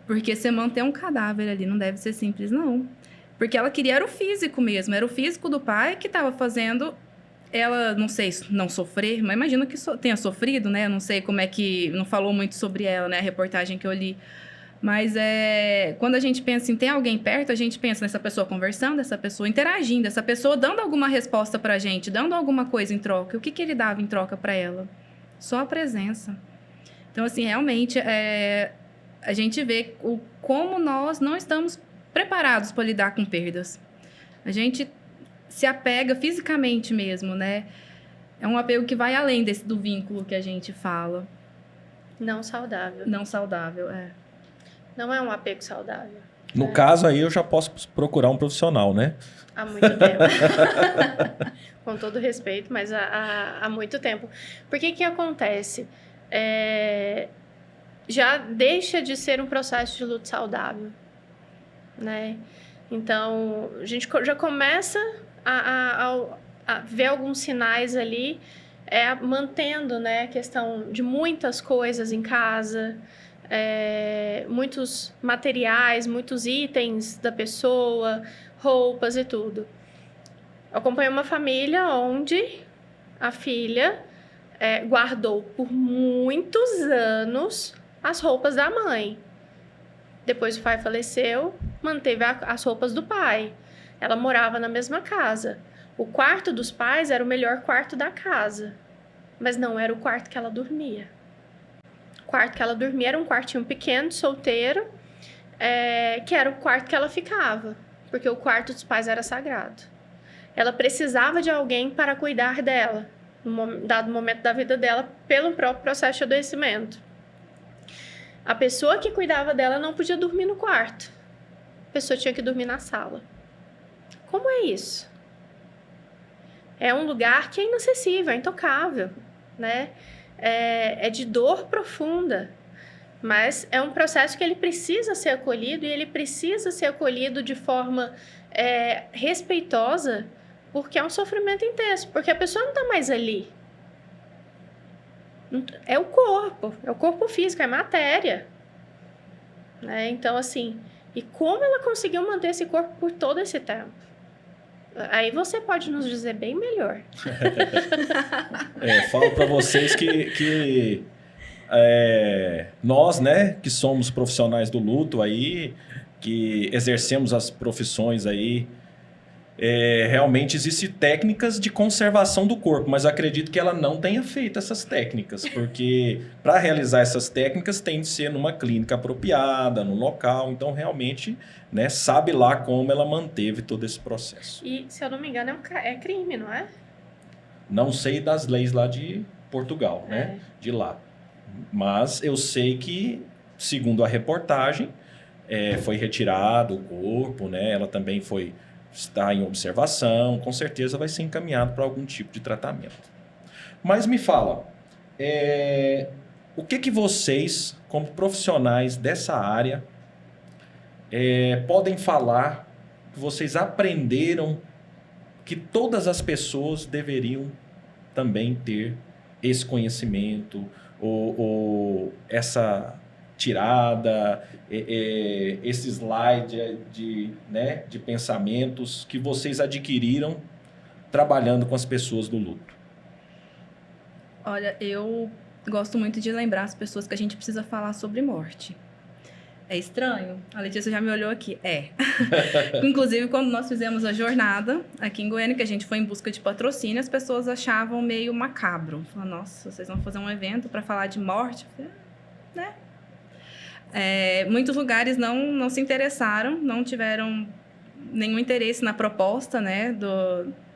Porque você manter um cadáver ali não deve ser simples, não. Porque ela queria era o físico mesmo. Era o físico do pai que estava fazendo ela, não sei, não sofrer, mas imagino que tenha sofrido, né? Não sei como é que... Não falou muito sobre ela, né? A reportagem que eu li. Mas quando a gente pensa em ter alguém perto, a gente pensa nessa pessoa conversando, essa pessoa interagindo, essa pessoa dando alguma resposta pra gente, dando alguma coisa em troca. O que ele dava em troca pra ela? Só a presença. Então, assim, realmente, a gente vê como nós não estamos preparados para lidar com perdas. A gente se apega fisicamente mesmo, né? É um apego que vai além do vínculo que a gente fala. Não saudável. Não saudável, Não é um apego saudável. No caso aí, eu já posso procurar um profissional, né? Há muito tempo. Com todo respeito, mas há muito tempo. Por que acontece? Já deixa de ser um processo de luto saudável, né? Então, a gente já começa a ver alguns sinais ali, mantendo, né, a questão de muitas coisas em casa, muitos materiais, muitos itens da pessoa, roupas e tudo. Eu acompanhei uma família onde a filha guardou por muitos anos as roupas da mãe. Depois o pai faleceu, manteve as roupas do pai. Ela morava na mesma casa. O quarto dos pais era o melhor quarto da casa, mas não era o quarto que ela dormia. O quarto que ela dormia era um quartinho pequeno, solteiro, que era o quarto que ela ficava, porque o quarto dos pais era sagrado. Ela precisava de alguém para cuidar dela, num dado momento da vida dela, pelo próprio processo de adoecimento. A pessoa que cuidava dela não podia dormir no quarto. A pessoa tinha que dormir na sala. Como é isso? É um lugar que é inacessível, é intocável, né? É de dor profunda, mas é um processo que ele precisa ser acolhido, e ele precisa ser acolhido de forma respeitosa, porque é um sofrimento intenso, porque a pessoa não está mais ali. É o corpo físico, é matéria, né? Então, assim, e como ela conseguiu manter esse corpo por todo esse tempo? Aí você pode nos dizer bem melhor. Falo para vocês que nós, né, que somos profissionais do luto aí, que exercemos as profissões aí, realmente existem técnicas de conservação do corpo, mas acredito que ela não tenha feito essas técnicas, porque para realizar essas técnicas tem de ser numa clínica apropriada, no local, então realmente, né, sabe lá como ela manteve todo esse processo. E, se eu não me engano, é crime, não é? Não sei das leis lá de Portugal, né, de lá, mas eu sei que, segundo a reportagem, foi retirado o corpo, né, ela também está em observação, com certeza vai ser encaminhado para algum tipo de tratamento. Mas me fala, o que vocês, como profissionais dessa área, podem falar que vocês aprenderam que todas as pessoas deveriam também ter esse conhecimento, ou essa tirada, esse slide de pensamentos que vocês adquiriram trabalhando com as pessoas do luto? Olha, eu gosto muito de lembrar as pessoas que a gente precisa falar sobre morte. É estranho? A Letícia já me olhou aqui. Inclusive, quando nós fizemos a jornada aqui em Goiânia, que a gente foi em busca de patrocínio, as pessoas achavam meio macabro. Falaram, nossa, vocês vão fazer um evento para falar de morte? Eu falei, né? Muitos lugares não se interessaram, não tiveram nenhum interesse na proposta, né,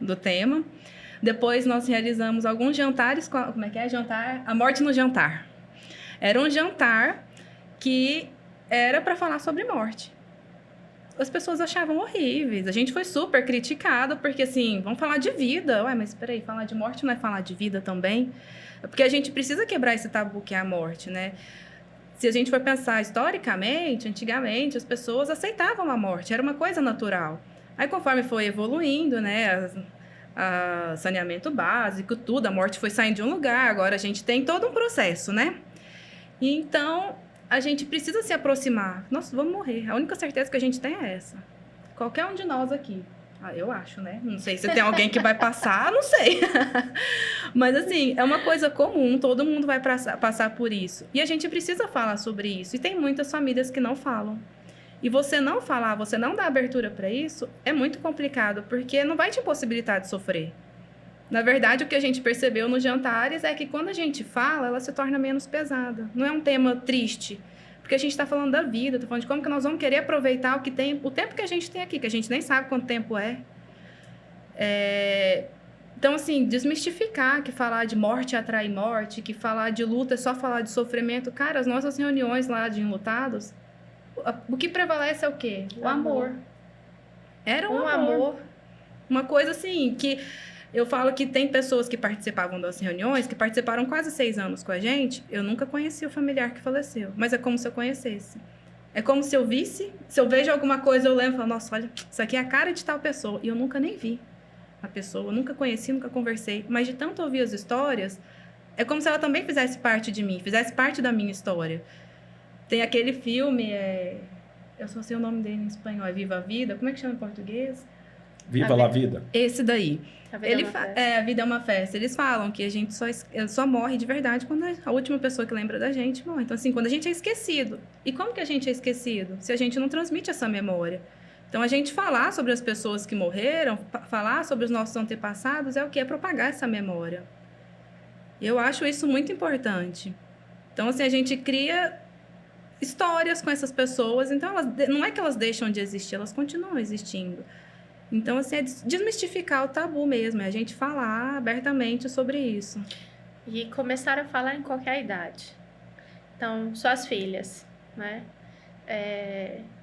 do tema. Depois nós realizamos alguns jantares, como é que é? Jantar, a morte no jantar. Era um jantar que era para falar sobre morte. As pessoas achavam horríveis, a gente foi super criticado, porque assim, vamos falar de vida. Ué, mas espera aí, falar de morte não é falar de vida também? Porque a gente precisa quebrar esse tabu que é a morte, né? Se a gente for pensar historicamente, antigamente, as pessoas aceitavam a morte, era uma coisa natural. Aí, conforme foi evoluindo, né, saneamento básico, tudo, a morte foi saindo de um lugar, agora a gente tem todo um processo, né? E então, a gente precisa se aproximar. Nossa, vamos morrer. A única certeza que a gente tem é essa. Qualquer um de nós aqui. Eu acho, né? Não sei se tem alguém que vai passar, não sei. Mas, assim, é uma coisa comum, todo mundo vai passar por isso. E a gente precisa falar sobre isso. E tem muitas famílias que não falam. E você não falar, você não dar abertura para isso, é muito complicado, porque não vai te impossibilitar de sofrer. Na verdade, o que a gente percebeu nos jantares é que quando a gente fala, ela se torna menos pesada. Não é um tema triste, porque a gente está falando da vida, está falando de como que nós vamos querer aproveitar o tempo que a gente tem aqui, que a gente nem sabe quanto tempo é. Então, assim, desmistificar que falar de morte atrai morte, que falar de luta é só falar de sofrimento. Cara, as nossas reuniões lá de enlutados, o que prevalece é o quê? O amor. Era um amor. Uma coisa assim, que eu falo que tem pessoas que participavam das reuniões, que participaram quase 6 anos com a gente. Eu nunca conheci o familiar que faleceu, mas é como se eu conhecesse. É como se eu visse, se eu vejo alguma coisa, eu lembro e falo, nossa, olha, isso aqui é a cara de tal pessoa. E eu nunca nem vi a pessoa, eu nunca conheci, nunca conversei. Mas de tanto ouvir as histórias, é como se ela também fizesse parte de mim, fizesse parte da minha história. Tem aquele filme, eu só sei o nome dele em espanhol, é Viva a Vida, como é que chama em português? Viva la Vida. Esse daí. A Vida é uma festa. Eles falam que a gente só morre de verdade quando a última pessoa que lembra da gente morre. Então, assim, quando a gente é esquecido. E como que a gente é esquecido? Se a gente não transmite essa memória. Então, a gente falar sobre as pessoas que morreram, falar sobre os nossos antepassados, é o que? É propagar essa memória. Eu acho isso muito importante. Então, assim, a gente cria histórias com essas pessoas. Então, não é que elas deixam de existir, elas continuam existindo. Então, assim, é desmistificar o tabu mesmo, é a gente falar abertamente sobre isso. E começar a falar em qualquer idade. Então, suas filhas, né?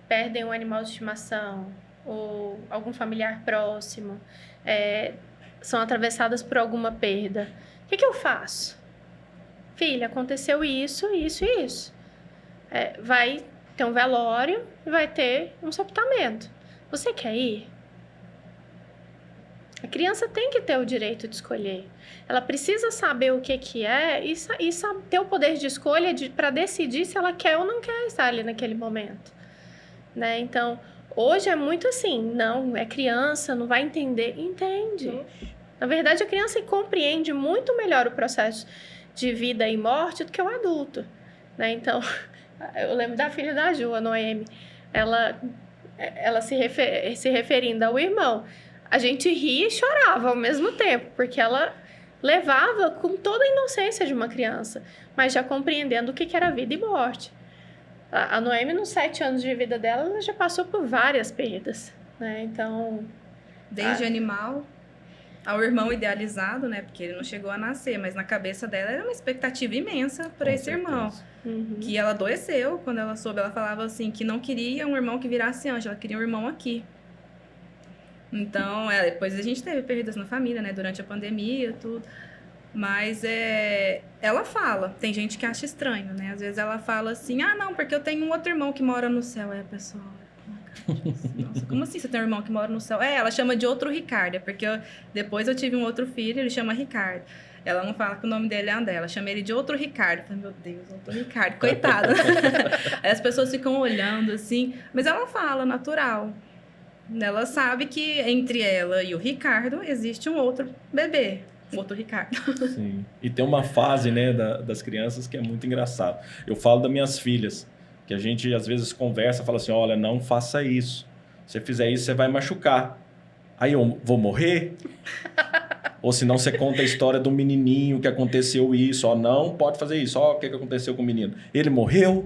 Perdem um animal de estimação ou algum familiar próximo, são atravessadas por alguma perda. O que eu faço? Filha, aconteceu isso, isso e isso. Vai ter um velório e vai ter um sepultamento. Você quer ir? A criança tem que ter o direito de escolher. Ela precisa saber o que é e ter o poder de escolha para decidir se ela quer ou não quer estar ali naquele momento. Né? Então, hoje é muito assim, não, é criança, não vai entender. Entende. Na verdade, a criança compreende muito melhor o processo de vida e morte do que o adulto, né? Então, eu lembro da filha da Ju, a Noemi, ela se referindo ao irmão. A gente ria e chorava ao mesmo tempo, porque ela levava com toda a inocência de uma criança, mas já compreendendo o que era vida e morte. A Noemi, nos 7 anos de vida dela, ela já passou por várias perdas, né? Então... Desde animal ao irmão idealizado, né? Porque ele não chegou a nascer, mas na cabeça dela era uma expectativa imensa para esse irmão. Que ela adoeceu quando ela soube. Ela falava assim, que não queria um irmão que virasse anjo, ela queria um irmão aqui. Então, depois a gente teve perdas na família, né? Durante a pandemia, tudo. Mas ela fala, tem gente que acha estranho, né? Às vezes ela fala assim, não, porque eu tenho um outro irmão que mora no céu. Aí a pessoa, nossa, como assim você tem um irmão que mora no céu? Ela chama de outro Ricardo, porque depois eu tive um outro filho, ele chama Ricardo. Ela não fala que o nome dele é André, ela chama ele de outro Ricardo. Eu falei, meu Deus, outro Ricardo, coitado. Aí as pessoas ficam olhando assim, mas ela fala natural. Ela sabe que entre ela e o Ricardo existe um outro bebê. Outro Ricardo. Sim. E tem uma fase, né, das crianças que é muito engraçado. Eu falo das minhas filhas, que a gente às vezes conversa, fala assim, olha, não faça isso. Se você fizer isso, você vai machucar. Aí eu vou morrer? Ou senão você conta a história do menininho que aconteceu isso. Ó, não pode fazer isso. Ó, o que aconteceu com o menino? Ele morreu?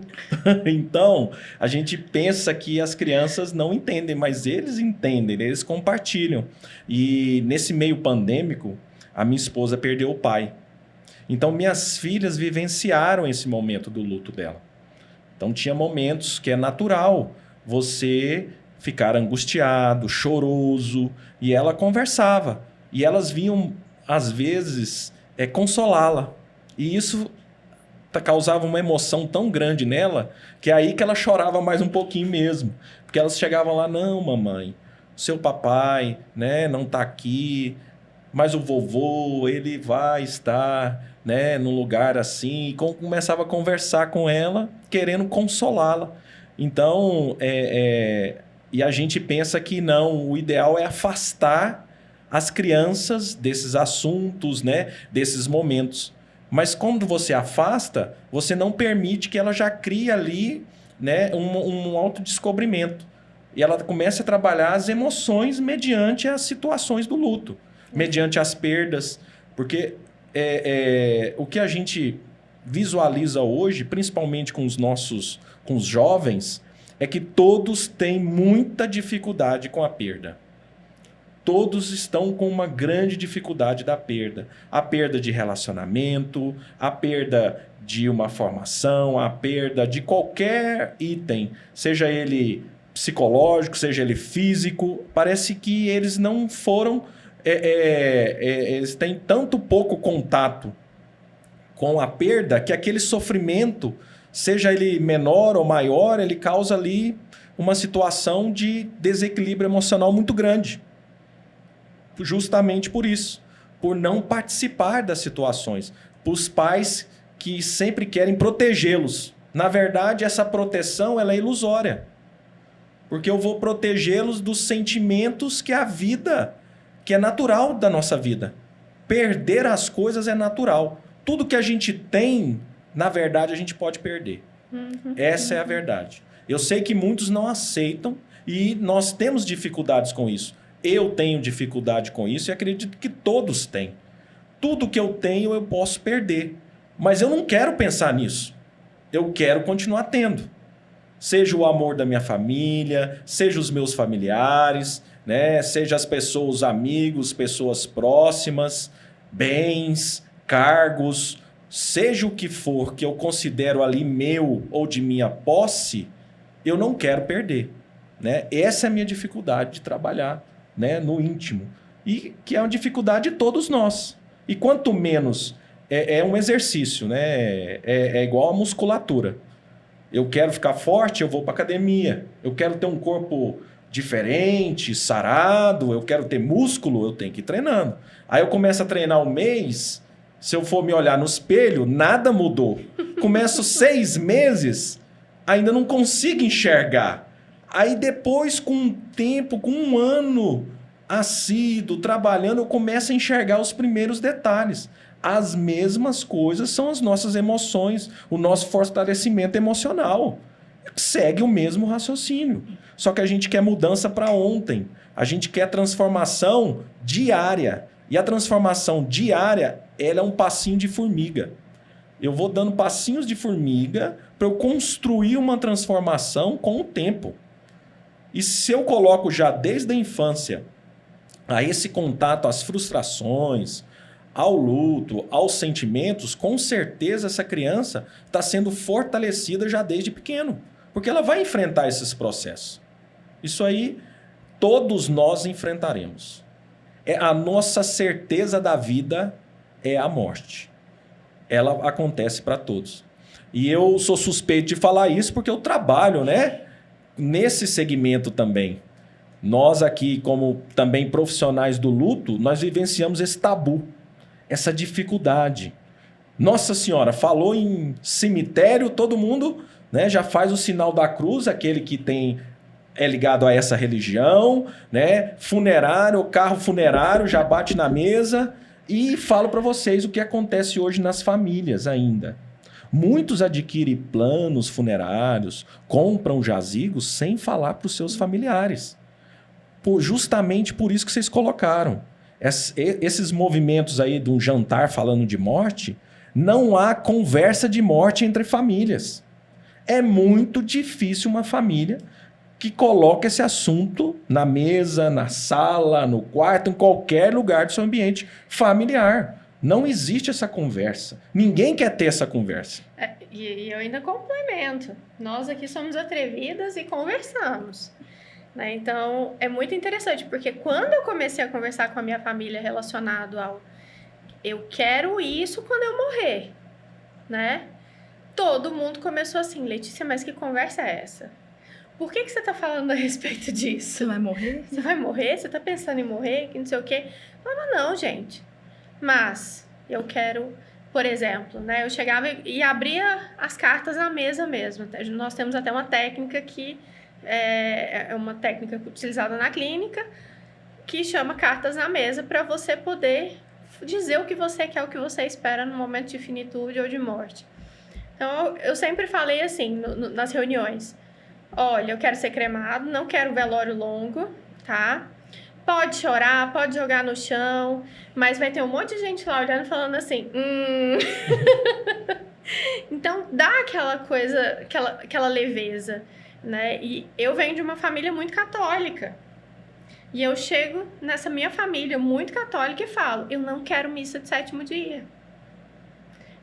Então, a gente pensa que as crianças não entendem, mas eles entendem, eles compartilham. E nesse meio pandêmico, a minha esposa perdeu o pai. Então, minhas filhas vivenciaram esse momento do luto dela. Então, tinha momentos que é natural você ficar angustiado, choroso, e ela conversava. E elas vinham, às vezes, consolá-la. E isso causava uma emoção tão grande nela, que é aí que ela chorava mais um pouquinho mesmo. Porque elas chegavam lá, não, mamãe, seu papai, né, não está aqui, mas o vovô, ele vai estar, né, num lugar assim. E começava a conversar com ela, querendo consolá-la. Então, e a gente pensa que não, o ideal é afastar as crianças desses assuntos, né, desses momentos. Mas quando você afasta, você não permite que ela já crie ali, né, um autodescobrimento. E ela começa a trabalhar as emoções mediante as situações do luto, mediante as perdas. Porque o que a gente visualiza hoje, principalmente com os jovens, é que todos têm muita dificuldade com a perda. Todos estão com uma grande dificuldade da perda. A perda de relacionamento, a perda de uma formação, a perda de qualquer item, seja ele psicológico, seja ele físico. Parece que eles não foram... eles têm tanto pouco contato com a perda que aquele sofrimento, seja ele menor ou maior, ele causa ali uma situação de desequilíbrio emocional muito grande. Justamente por isso, por não participar das situações, por os pais que sempre querem protegê-los. Na verdade, essa proteção ela é ilusória, porque eu vou protegê-los dos sentimentos que a vida, que é natural da nossa vida. Perder as coisas é natural. Tudo que a gente tem, na verdade, a gente pode perder. Essa é a verdade. Eu sei que muitos não aceitam e nós temos dificuldades com isso. Eu tenho dificuldade com isso e acredito que todos têm. Tudo que eu tenho eu posso perder. Mas eu não quero pensar nisso. Eu quero continuar tendo. Seja o amor da minha família, seja os meus familiares, né? Seja as pessoas, amigos, pessoas próximas, bens, cargos, seja o que for que eu considero ali meu ou de minha posse, eu não quero perder, né? Essa é a minha dificuldade de trabalhar, né, no íntimo, e que é uma dificuldade de todos nós. E quanto menos é um exercício, né? É igual a musculatura. Eu quero ficar forte, eu vou para academia. Eu quero ter um corpo diferente, sarado, eu quero ter músculo, eu tenho que ir treinando. Aí eu começo a treinar um mês, se eu for me olhar no espelho, nada mudou. Começo 6 meses, ainda não consigo enxergar. Aí depois, com um tempo, com 1 ano assíduo, trabalhando, eu começo a enxergar os primeiros detalhes. As mesmas coisas são as nossas emoções, o nosso fortalecimento emocional. Segue o mesmo raciocínio. Só que a gente quer mudança para ontem. A gente quer transformação diária. E a transformação diária, ela é um passinho de formiga. Eu vou dando passinhos de formiga para eu construir uma transformação com o tempo. E se eu coloco já desde a infância a esse contato às frustrações, ao luto, aos sentimentos, com certeza essa criança está sendo fortalecida já desde pequeno. Porque ela vai enfrentar esses processos. Isso aí todos nós enfrentaremos. A nossa certeza da vida é a morte. Ela acontece para todos. E eu sou suspeito de falar isso porque eu trabalho, né, nesse segmento também. Nós aqui, como também profissionais do luto, nós vivenciamos esse tabu, essa dificuldade. Nossa Senhora, falou em cemitério, todo mundo, né, já faz o sinal da cruz, aquele que é ligado a essa religião, né? Funerário, carro funerário, já bate na mesa. E falo para vocês o que acontece hoje nas famílias ainda. Muitos adquirem planos funerários, compram jazigos sem falar para os seus familiares. Justamente por isso que vocês colocaram. Esses movimentos aí de um jantar falando de morte, não há conversa de morte entre famílias. É muito difícil uma família que coloca esse assunto na mesa, na sala, no quarto, em qualquer lugar do seu ambiente familiar. Não existe essa conversa. Ninguém quer ter essa conversa. E eu ainda complemento. Nós aqui somos atrevidas e conversamos. Né? Então, é muito interessante, porque quando eu comecei a conversar com a minha família relacionado ao eu quero isso quando eu morrer, né? Todo mundo começou assim, Letícia, mas que conversa é essa? Por que você está falando a respeito disso? Você vai morrer? Você vai morrer? Você está pensando em morrer? Que não sei o quê? Eu falava, não, gente. Mas eu quero, por exemplo, né? Eu chegava e abria as cartas na mesa mesmo. Nós temos até uma técnica que é uma técnica utilizada na clínica que chama cartas na mesa para você poder dizer o que você quer, o que você espera no momento de finitude ou de morte. Então, eu sempre falei assim nas reuniões. Olha, eu quero ser cremado, não quero velório longo, tá? Pode chorar, pode jogar no chão, mas vai ter um monte de gente lá olhando e falando assim, Então, dá aquela coisa, aquela leveza, né? E eu venho de uma família muito católica. E eu chego nessa minha família muito católica e falo, eu não quero missa de 7º dia.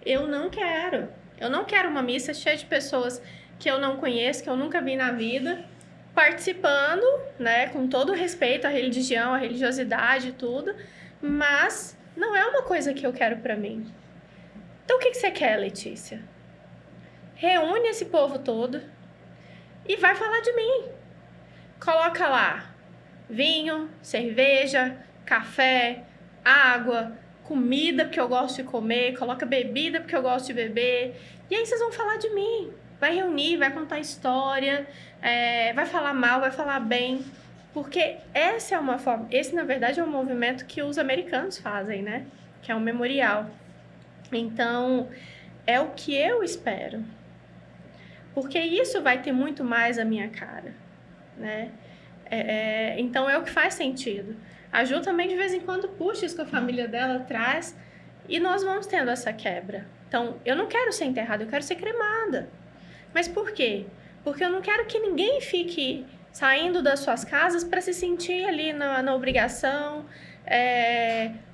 Eu não quero. Eu não quero uma missa cheia de pessoas que eu não conheço, que eu nunca vi na vida, participando, né, com todo o respeito à religião, à religiosidade e tudo, mas não é uma coisa que eu quero pra mim. Então, o que você quer, Letícia? Reúne esse povo todo e vai falar de mim. Coloca lá vinho, cerveja, café, água, comida porque eu gosto de comer, coloca bebida porque eu gosto de beber, e aí vocês vão falar de mim. Vai reunir, vai contar história, vai falar mal, vai falar bem. Porque essa é uma forma... Esse, na verdade, é um movimento que os americanos fazem, né? Que é um memorial. Então, é o que eu espero. Porque isso vai ter muito mais a minha cara, né? Então, é o que faz sentido. A Ju também, de vez em quando, puxa isso que a família dela traz. E nós vamos tendo essa quebra. Então, eu não quero ser enterrada, eu quero ser cremada. Mas por quê? Porque eu não quero que ninguém fique saindo das suas casas para se sentir ali na obrigação,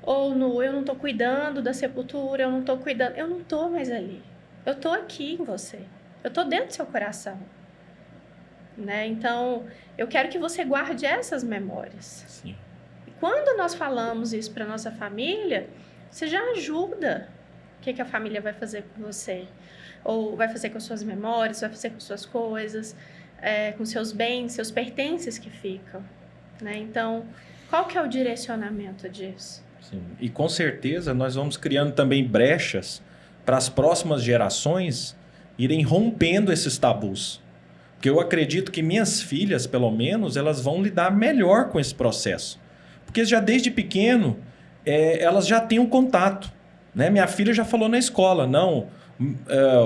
ou no eu não estou cuidando da sepultura, eu não estou cuidando. Eu não estou mais ali. Eu estou aqui em você. Eu estou dentro do seu coração. Né? Então, eu quero que você guarde essas memórias. Sim. E quando nós falamos isso para nossa família, você já ajuda. O que a família vai fazer com você? Ou vai fazer com suas memórias, vai fazer com suas coisas, com seus bens, seus pertences que ficam, né? Então, qual que é o direcionamento disso? Sim. E com certeza nós vamos criando também brechas para as próximas gerações irem rompendo esses tabus. Porque eu acredito que minhas filhas, pelo menos, elas vão lidar melhor com esse processo. Porque já desde pequeno, elas já têm um contato. Né? Minha filha já falou na escola, não,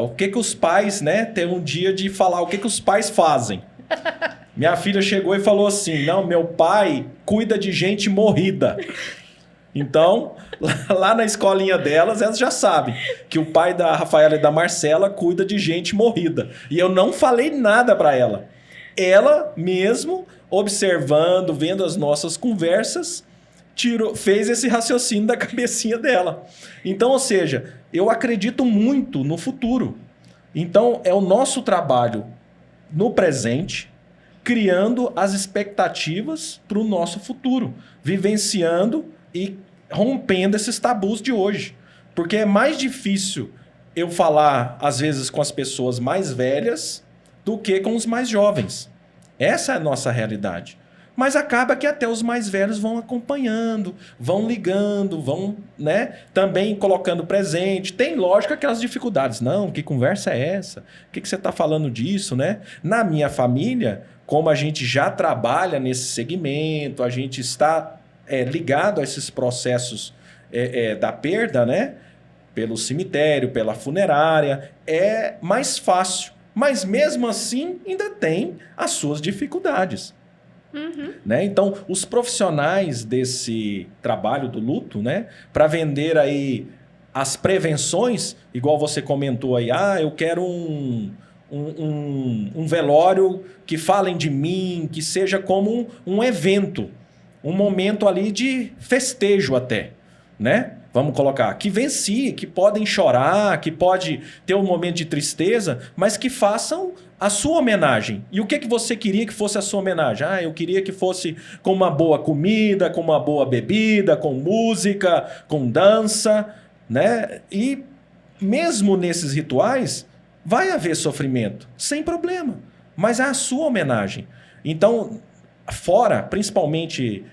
o que os pais, né, tem um dia de falar o que os pais fazem. Minha filha chegou e falou assim, não, meu pai cuida de gente morrida. Então, lá na escolinha delas, elas já sabem que o pai da Rafaela e da Marcela cuida de gente morrida. E eu não falei nada para ela. Ela mesmo, observando, vendo as nossas conversas, fez esse raciocínio da cabecinha dela. Então, ou seja, eu acredito muito no futuro. Então, é o nosso trabalho no presente, criando as expectativas para o nosso futuro, vivenciando e rompendo esses tabus de hoje. Porque é mais difícil eu falar, às vezes, com as pessoas mais velhas do que com os mais jovens. Essa é a nossa realidade. Mas acaba que até os mais velhos vão acompanhando, vão ligando, vão, né, também colocando presente. Tem, lógico, aquelas dificuldades. Não, que conversa é essa? O que você está falando disso, né? Na minha família, como a gente já trabalha nesse segmento, a gente está ligado a esses processos da perda, né? Pelo cemitério, pela funerária, é mais fácil. Mas mesmo assim, ainda tem as suas dificuldades. Uhum. Né? Então, os profissionais desse trabalho do luto, né, para vender aí as prevenções, igual você comentou aí, eu quero um velório que falem de mim, que seja como um evento, um momento ali de festejo até, né? Vamos colocar, que vencie, que podem chorar, que pode ter um momento de tristeza, mas que façam a sua homenagem. E o que você queria que fosse a sua homenagem? Eu queria que fosse com uma boa comida, com uma boa bebida, com música, com dança, né? E mesmo nesses rituais, vai haver sofrimento, sem problema, mas é a sua homenagem. Então, fora, principalmente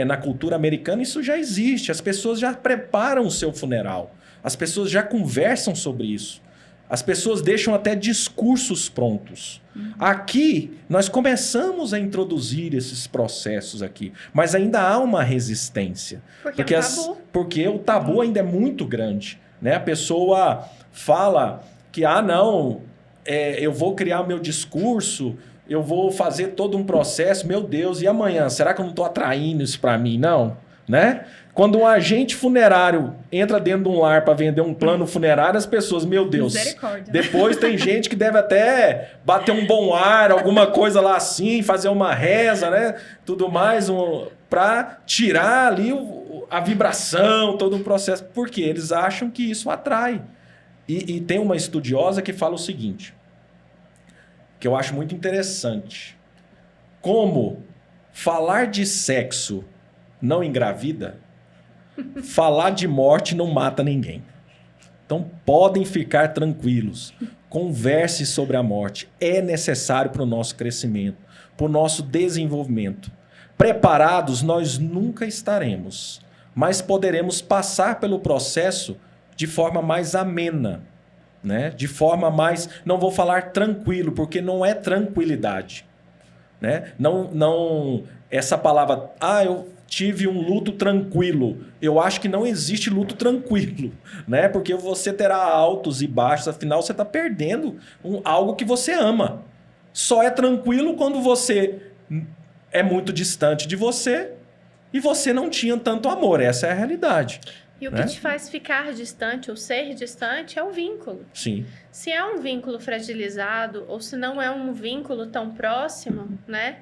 na cultura americana, isso já existe. As pessoas já preparam o seu funeral. As pessoas já conversam sobre isso. As pessoas deixam até discursos prontos. Aqui, nós começamos a introduzir esses processos aqui, mas ainda há uma resistência. Porque é um tabu. Porque o tabu ainda é muito grande. Né? A pessoa fala que, não, eu vou criar o meu discurso, eu vou fazer todo um processo, meu Deus, e amanhã? Será que eu não estou atraindo isso para mim? Não, né? Quando um agente funerário entra dentro de um lar para vender um plano funerário, as pessoas, meu Deus, depois tem gente que deve até bater um bom ar, alguma coisa lá assim, fazer uma reza, né? Tudo mais, para tirar ali a vibração, todo um processo, porque eles acham que isso atrai. E tem uma estudiosa que fala o seguinte, que eu acho muito interessante. Como falar de sexo não engravida, falar de morte não mata ninguém. Então podem ficar tranquilos. Converse sobre a morte. É necessário para o nosso crescimento, para o nosso desenvolvimento. Preparados nós nunca estaremos, mas poderemos passar pelo processo de forma mais amena. Né? De forma mais... Não vou falar tranquilo, porque não é tranquilidade. Né? Não, essa palavra... eu tive um luto tranquilo. Eu acho que não existe luto tranquilo. Né? Porque você terá altos e baixos. Afinal, você está perdendo algo que você ama. Só é tranquilo quando você é muito distante de você e você não tinha tanto amor. Essa é a realidade. E o que te faz ficar distante ou ser distante é o vínculo. Sim. Se é um vínculo fragilizado ou se não é um vínculo tão próximo, né?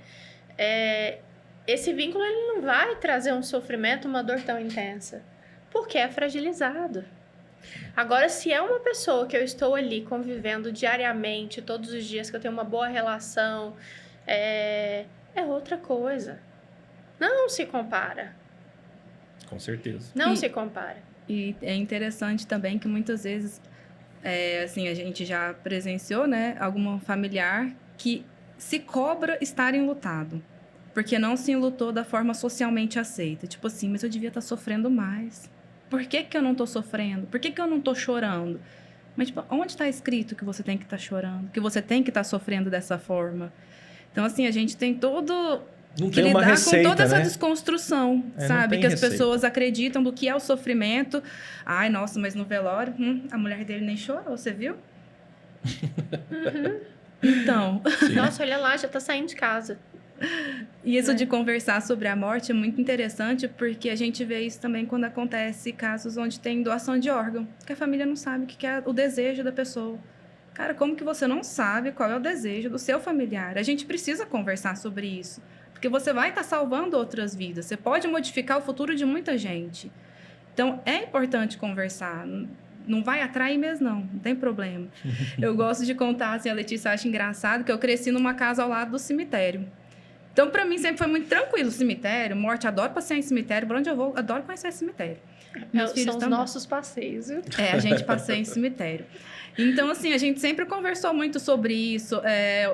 Esse vínculo ele não vai trazer um sofrimento, uma dor tão intensa, porque é fragilizado. Agora, se é uma pessoa que eu estou ali convivendo diariamente, todos os dias, que eu tenho uma boa relação, é outra coisa. Não se compara. Com certeza. Não se compara. E é interessante também que muitas vezes, assim, a gente já presenciou, né, algum familiar que se cobra estar enlutado, porque não se enlutou da forma socialmente aceita. Tipo assim, mas eu devia estar sofrendo mais. Por que eu não estou sofrendo? Por que eu não estou chorando? Mas, tipo, onde está escrito que você tem que estar chorando? Que você tem que estar sofrendo dessa forma? Então, assim, a gente tem todo Não que tem uma lidar receita, com toda essa né? desconstrução, não sabe? tem Que as receita. pessoas acreditam do que é o sofrimento. Ai, nossa, mas no velório, a mulher dele nem chorou, você viu? Então, Nossa, olha lá, já tá saindo de casa. e isso de conversar sobre a morte é muito interessante, porque a gente vê isso também quando acontece casos onde tem doação de órgão, que a família não sabe o que é o desejo da pessoa. Cara, como que você não sabe qual é o desejo do seu familiar? A gente precisa conversar sobre isso, porque você vai estar salvando outras vidas, você pode modificar o futuro de muita gente. Então, é importante conversar. Não vai atrair mesmo, não tem problema. Eu gosto de contar, assim, a Letícia acha engraçado, que eu cresci numa casa ao lado do cemitério. Então, para mim, sempre foi muito tranquilo o cemitério. Morte, adoro passear em cemitério. Por onde eu vou, adoro conhecer cemitério. Meus filhos São os também. nossos passeios, viu? É, a gente passeia em cemitério. Então, assim, a gente sempre conversou muito sobre isso.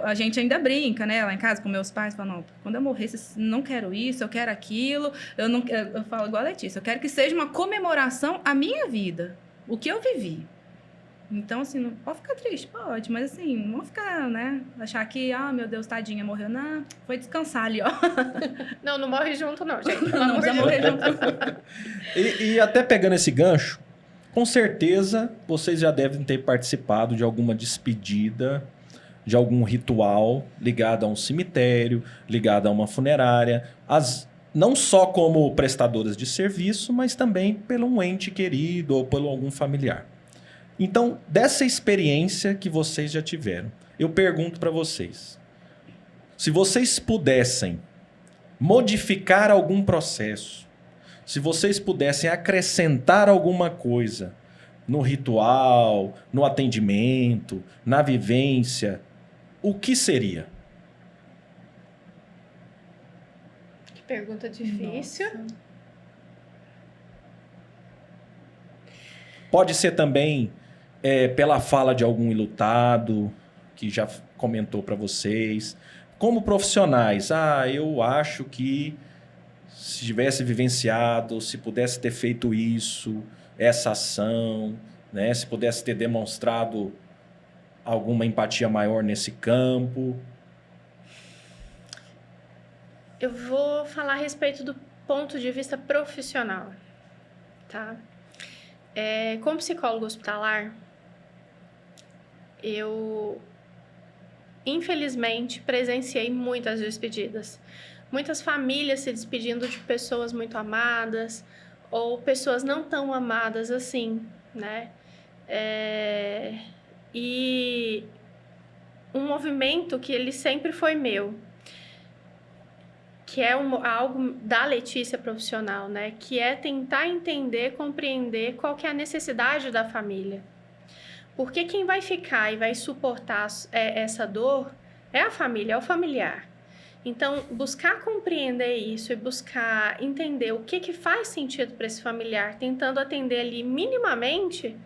A gente ainda brinca, né? Lá em casa, com meus pais, falam, não, quando eu morrer, não quero isso, eu quero aquilo. Eu falo igual a Letícia, eu quero que seja uma comemoração à minha vida, o que eu vivi. Então, assim, não pode ficar triste, pode, mas assim, não vamos ficar, né? Achar que, meu Deus, tadinha, morreu. Não, foi descansar ali, ó. Não morre junto, não, gente. Pelo Não amor precisa de morrer Deus. junto. E até pegando esse gancho, com certeza vocês já devem ter participado de alguma despedida, de algum ritual ligado a um cemitério, ligado a uma funerária, não só como prestadoras de serviço, mas também pelo um ente querido ou pelo algum familiar. Então, dessa experiência que vocês já tiveram, eu pergunto para vocês, se vocês pudessem modificar algum processo, se vocês pudessem acrescentar alguma coisa no ritual, no atendimento, na vivência, o que seria? Que pergunta difícil. Nossa. Pode ser também pela fala de algum enlutado que já comentou para vocês. Como profissionais, eu acho que se tivesse vivenciado, se pudesse ter feito isso, essa ação, né? Se pudesse ter demonstrado alguma empatia maior nesse campo. Eu vou falar a respeito do ponto de vista profissional, tá? Como psicólogo hospitalar, eu, infelizmente, presenciei muitas despedidas. Muitas famílias se despedindo de pessoas muito amadas ou pessoas não tão amadas assim, né? E um movimento que ele sempre foi meu, que é algo da Letícia profissional, né? Que é tentar entender, compreender qual que é a necessidade da família. Porque quem vai ficar e vai suportar essa dor é a família, é o familiar. Então, buscar compreender isso e buscar entender o que faz sentido para esse familiar, tentando atender ali minimamente,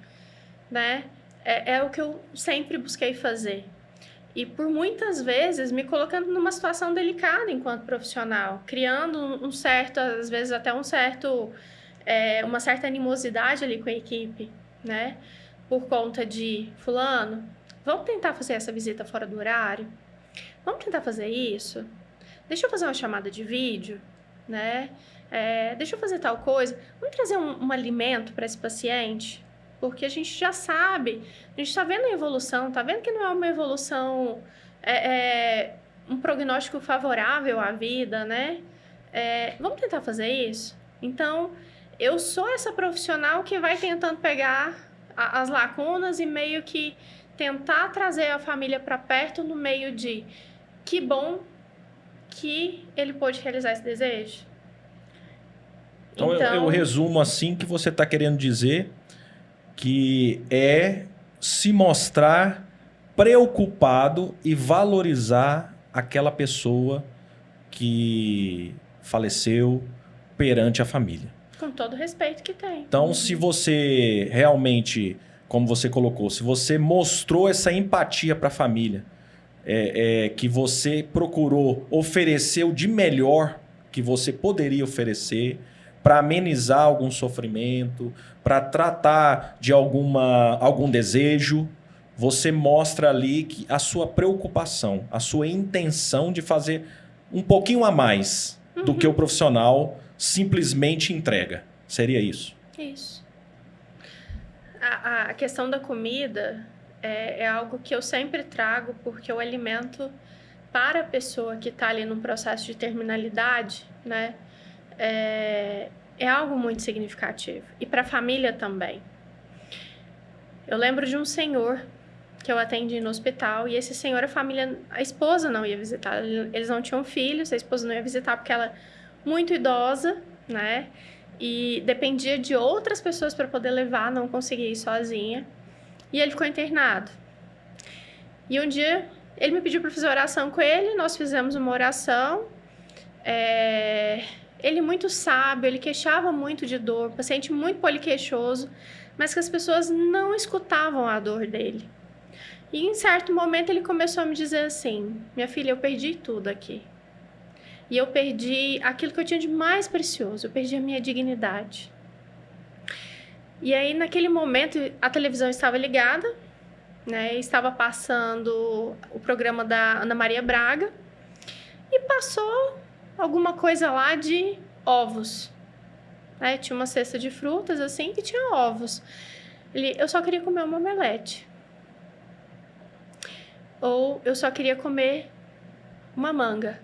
né? É o que eu sempre busquei fazer. E por muitas vezes me colocando numa situação delicada enquanto profissional, criando um certo, às vezes até uma certa animosidade ali com a equipe, né? Por conta de, fulano, vamos tentar fazer essa visita fora do horário? Vamos tentar fazer isso? Deixa eu fazer uma chamada de vídeo, né? Deixa eu fazer tal coisa. Vamos trazer um alimento para esse paciente? Porque a gente já sabe, a gente está vendo a evolução, está vendo que não é uma evolução, um prognóstico favorável à vida, né? Vamos tentar fazer isso? Então, eu sou essa profissional que vai tentando pegar as lacunas e meio que tentar trazer a família para perto no meio de que bom que ele pôde realizar esse desejo. Então eu resumo assim que você está querendo dizer que é se mostrar preocupado e valorizar aquela pessoa que faleceu perante a família. Com todo o respeito que tem. Então, se você realmente, como você colocou, se você mostrou essa empatia para a família, que você procurou oferecer o de melhor que você poderia oferecer para amenizar algum sofrimento, para tratar de algum desejo, você mostra ali que a sua preocupação, a sua intenção de fazer um pouquinho a mais do que o profissional simplesmente entrega. Seria isso? Isso. A questão da comida é algo que eu sempre trago, porque o alimento, para a pessoa que está ali num processo de terminalidade, né, é algo muito significativo. E para a família também. Eu lembro de um senhor que eu atendi no hospital, e esse senhor, a esposa não ia visitar, eles não tinham filhos, a esposa não ia visitar porque ela é muito idosa, né, e dependia de outras pessoas para poder levar, não conseguia ir sozinha, e ele ficou internado. E um dia, ele me pediu para fazer oração com ele, nós fizemos uma oração, ele muito sábio, ele queixava muito de dor, paciente muito poliqueixoso, mas que as pessoas não escutavam a dor dele. E em certo momento ele começou a me dizer assim: minha filha, eu perdi tudo aqui. E eu perdi aquilo que eu tinha de mais precioso, eu perdi a minha dignidade. E aí naquele momento a televisão estava ligada, né, estava passando o programa da Ana Maria Braga e passou alguma coisa lá de ovos. Tinha uma cesta de frutas assim e tinha ovos. Eu só queria comer uma omelete. Ou eu só queria comer uma manga.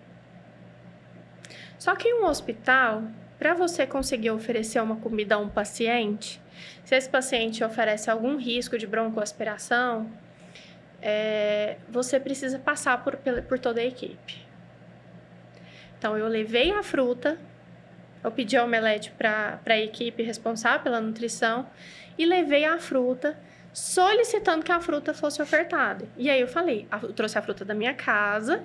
Só que em um hospital, para você conseguir oferecer uma comida a um paciente, se esse paciente oferece algum risco de broncoaspiração, você precisa passar por toda a equipe. Então, eu levei a fruta, eu pedi a omelete para a equipe responsável pela nutrição e levei a fruta, solicitando que a fruta fosse ofertada. E aí eu falei, eu trouxe a fruta da minha casa,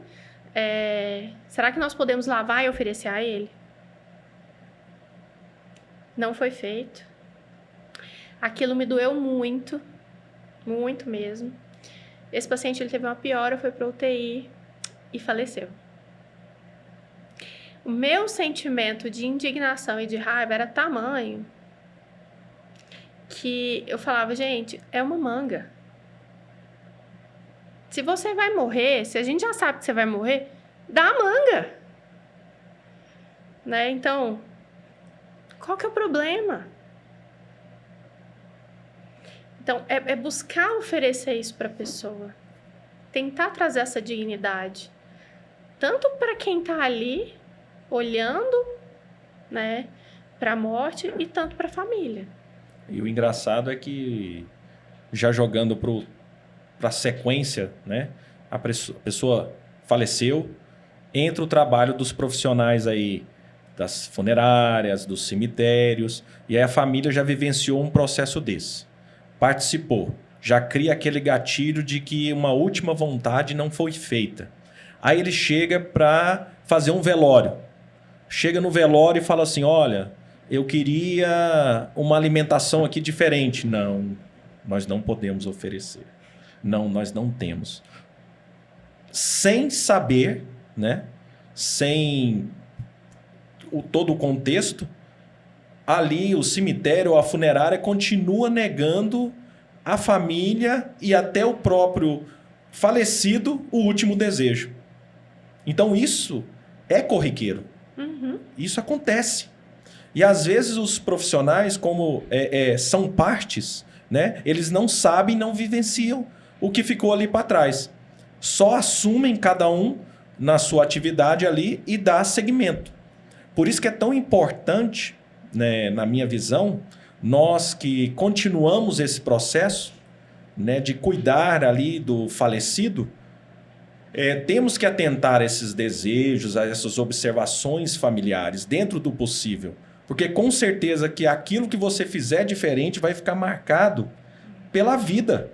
será que nós podemos lavar e oferecer a ele? Não foi feito. Aquilo me doeu muito, muito mesmo. Esse paciente ele teve uma piora, foi para UTI e faleceu. O meu sentimento de indignação e de raiva era tamanho que eu falava, gente, é uma manga. Se você vai morrer, se a gente já sabe que você vai morrer, dá a manga. Né? Então, qual que é o problema? Então, é buscar oferecer isso para a pessoa. Tentar trazer essa dignidade. Tanto para quem está ali, olhando, né, para a morte, e tanto para a família. E o engraçado é que, já jogando para a sequência, né, a pessoa faleceu, entra o trabalho dos profissionais aí, das funerárias, dos cemitérios, e aí a família já vivenciou um processo desse. Participou, já cria aquele gatilho de que uma última vontade não foi feita. Aí ele chega para fazer um velório. Chega no velório e fala assim, olha, eu queria uma alimentação aqui diferente. Não, nós não podemos oferecer. Não, nós não temos. Sem saber, né? Sem todo o contexto, ali o cemitério, a funerária continua negando à família e até o próprio falecido o último desejo. Então isso é corriqueiro. Uhum. Isso acontece. E às vezes os profissionais, como são partes, né, eles não sabem, não vivenciam o que ficou ali para trás. Só assumem cada um na sua atividade ali e dá seguimento. Por isso que é tão importante, né, na minha visão, nós que continuamos esse processo, né, de cuidar ali do falecido, temos que atentar a esses desejos, a essas observações familiares dentro do possível. Porque com certeza que aquilo que você fizer diferente vai ficar marcado pela vida.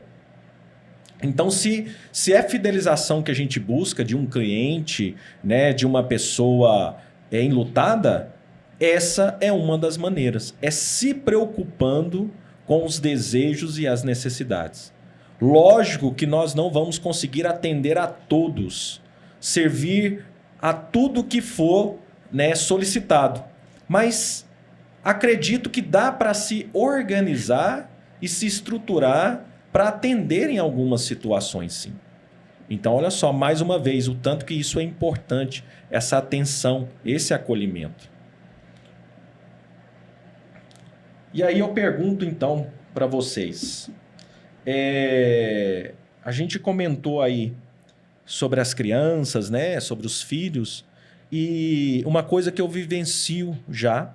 Então, se é fidelização que a gente busca de um cliente, né, de uma pessoa enlutada, essa é uma das maneiras. É se preocupando com os desejos e as necessidades. Lógico que nós não vamos conseguir atender a todos, servir a tudo que for, né, solicitado. Mas acredito que dá para se organizar e se estruturar para atender em algumas situações, sim. Então, olha só, mais uma vez, o tanto que isso é importante, essa atenção, esse acolhimento. E aí eu pergunto, então, para vocês. A gente comentou aí sobre as crianças, né? Sobre os filhos. E uma coisa que eu vivencio já,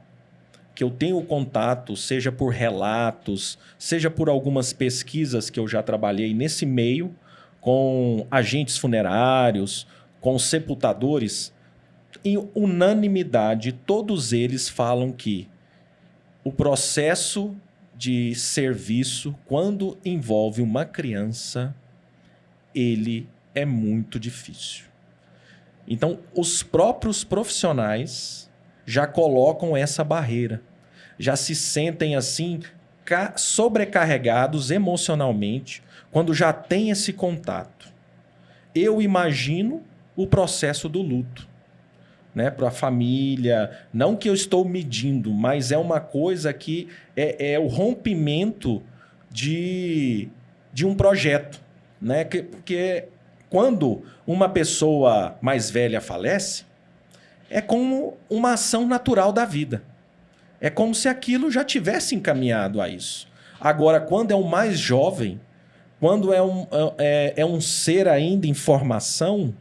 que eu tenho contato, seja por relatos, seja por algumas pesquisas que eu já trabalhei nesse meio, com agentes funerários, com sepultadores, em unanimidade, todos eles falam que o processo de serviço, quando envolve uma criança, ele é muito difícil. Então, os próprios profissionais já colocam essa barreira, já se sentem assim sobrecarregados emocionalmente quando já tem esse contato. Eu imagino o processo do luto, né, para a família, não que eu estou medindo, mas é uma coisa que é o rompimento de um projeto, né? Porque quando uma pessoa mais velha falece, é como uma ação natural da vida. É como se aquilo já tivesse encaminhado a isso. Agora, quando é um mais jovem, quando é um ser ainda em formação,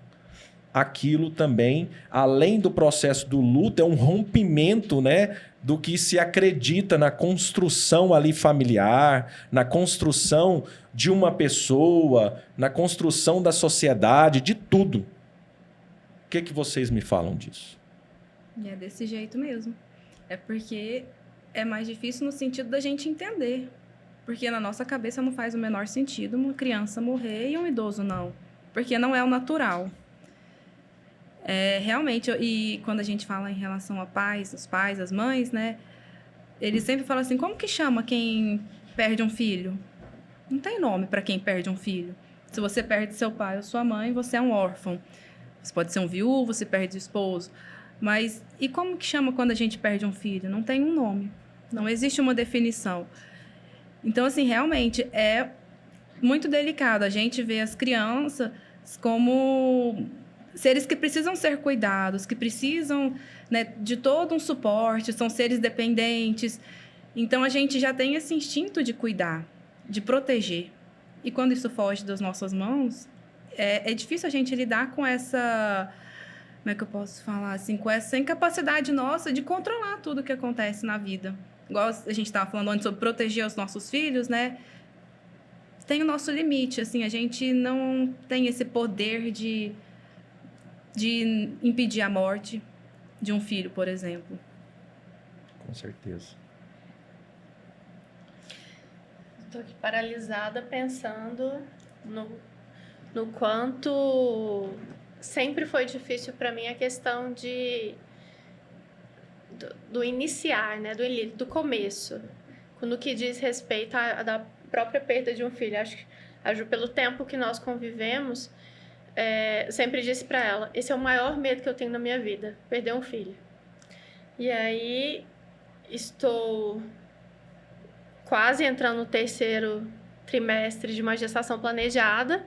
aquilo também, além do processo do luto, é um rompimento, né, do que se acredita na construção ali familiar, na construção de uma pessoa, na construção da sociedade, de tudo. O que vocês me falam disso? É desse jeito mesmo. É porque é mais difícil no sentido da gente entender. Porque na nossa cabeça não faz o menor sentido uma criança morrer e um idoso não. Porque não é o natural. Realmente, e quando a gente fala em relação a pais, os pais, as mães, né? Eles sempre falam assim, como que chama quem perde um filho? Não tem nome para quem perde um filho. Se você perde seu pai ou sua mãe, você é um órfão. Você pode ser um viúvo, você perde o esposo. Mas e como que chama quando a gente perde um filho? Não tem um nome. Não existe uma definição. Então, assim, realmente é muito delicado. A gente vê as crianças como seres que precisam ser cuidados, que precisam, né, de todo um suporte, são seres dependentes. Então, a gente já tem esse instinto de cuidar, de proteger. E quando isso foge das nossas mãos, é difícil a gente lidar com essa... Como é que eu posso falar assim? Com essa incapacidade nossa de controlar tudo que acontece na vida. Igual a gente estava falando antes sobre proteger os nossos filhos, né? Tem o nosso limite, assim, a gente não tem esse poder de impedir a morte de um filho, por exemplo. Com certeza. Estou aqui paralisada pensando no quanto sempre foi difícil para mim a questão do iniciar, né? Do começo. No que diz respeito à da própria perda de um filho. Acho que a Ju, pelo tempo que nós convivemos, sempre disse para ela, esse é o maior medo que eu tenho na minha vida, perder um filho. E aí, estou quase entrando no 3º trimestre de uma gestação planejada,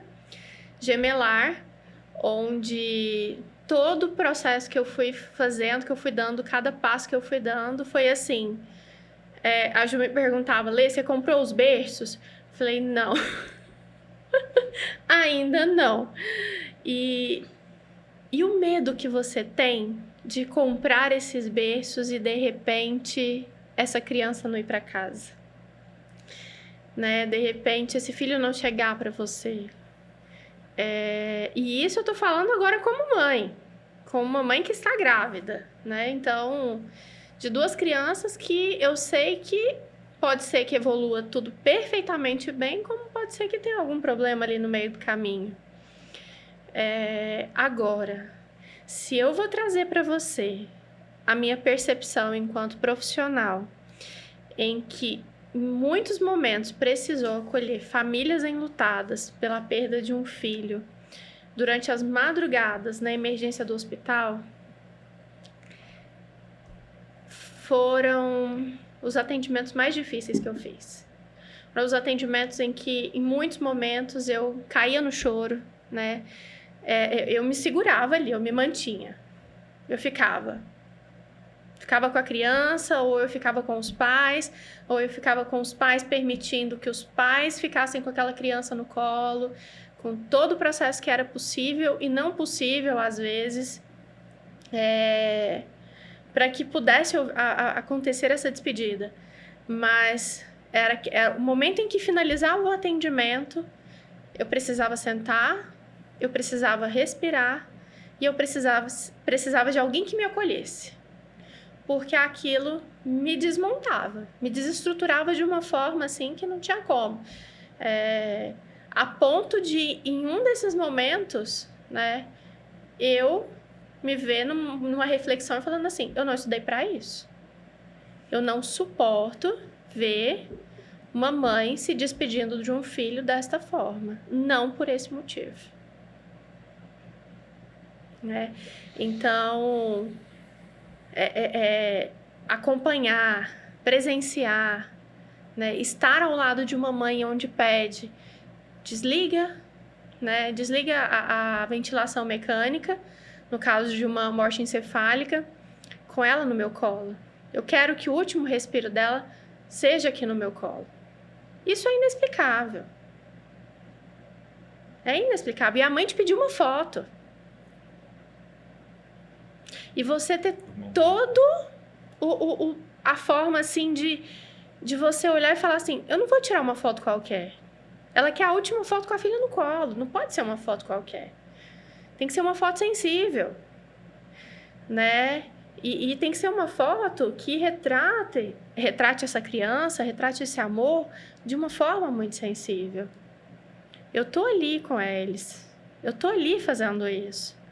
gemelar, onde todo o processo que eu fui fazendo, que eu fui dando, cada passo que eu fui dando, foi assim. A Ju me perguntava, Lê, você comprou os berços? Eu falei, não. Ainda não. E o medo que você tem de comprar esses berços e, de repente, essa criança não ir para casa? Né? De repente, esse filho não chegar para você. E isso eu tô falando agora como uma mãe que está grávida, né? Então, de 2 crianças que eu sei que pode ser que evolua tudo perfeitamente bem, como pode ser que tenha algum problema ali no meio do caminho. Agora, se eu vou trazer para você a minha percepção enquanto profissional, em que em muitos momentos precisou acolher famílias enlutadas pela perda de um filho durante as madrugadas na emergência do hospital, foram os atendimentos mais difíceis que eu fiz. Foram os atendimentos em que, em muitos momentos, eu caía no choro, né? Eu me segurava ali, eu me mantinha. Eu ficava com a criança, ou eu ficava com os pais, ou eu ficava com os pais permitindo que os pais ficassem com aquela criança no colo, com todo o processo que era possível e não possível, às vezes, para que pudesse acontecer essa despedida. Mas era o momento em que finalizava o atendimento, eu precisava sentar, eu precisava respirar e eu precisava de alguém que me acolhesse. Porque aquilo me desmontava, me desestruturava de uma forma assim que não tinha como. A ponto de, em um desses momentos, né, eu me ver numa reflexão falando assim, eu não estudei para isso. Eu não suporto ver uma mãe se despedindo de um filho desta forma. Não por esse motivo. Né? Então, acompanhar, presenciar, né? Estar ao lado de uma mãe onde pede, desliga, né? Desliga a ventilação mecânica, no caso de uma morte encefálica, com ela no meu colo. Eu quero que o último respiro dela seja aqui no meu colo. Isso é inexplicável. É inexplicável. E a mãe te pediu uma foto. E você ter todo a forma, assim, de você olhar e falar assim, eu não vou tirar uma foto qualquer. Ela quer a última foto com a filha no colo. Não pode ser uma foto qualquer. Tem que ser uma foto sensível. Né? E tem que ser uma foto que retrate essa criança, retrate esse amor de uma forma muito sensível. Eu tô ali com eles. Eu tô ali fazendo isso.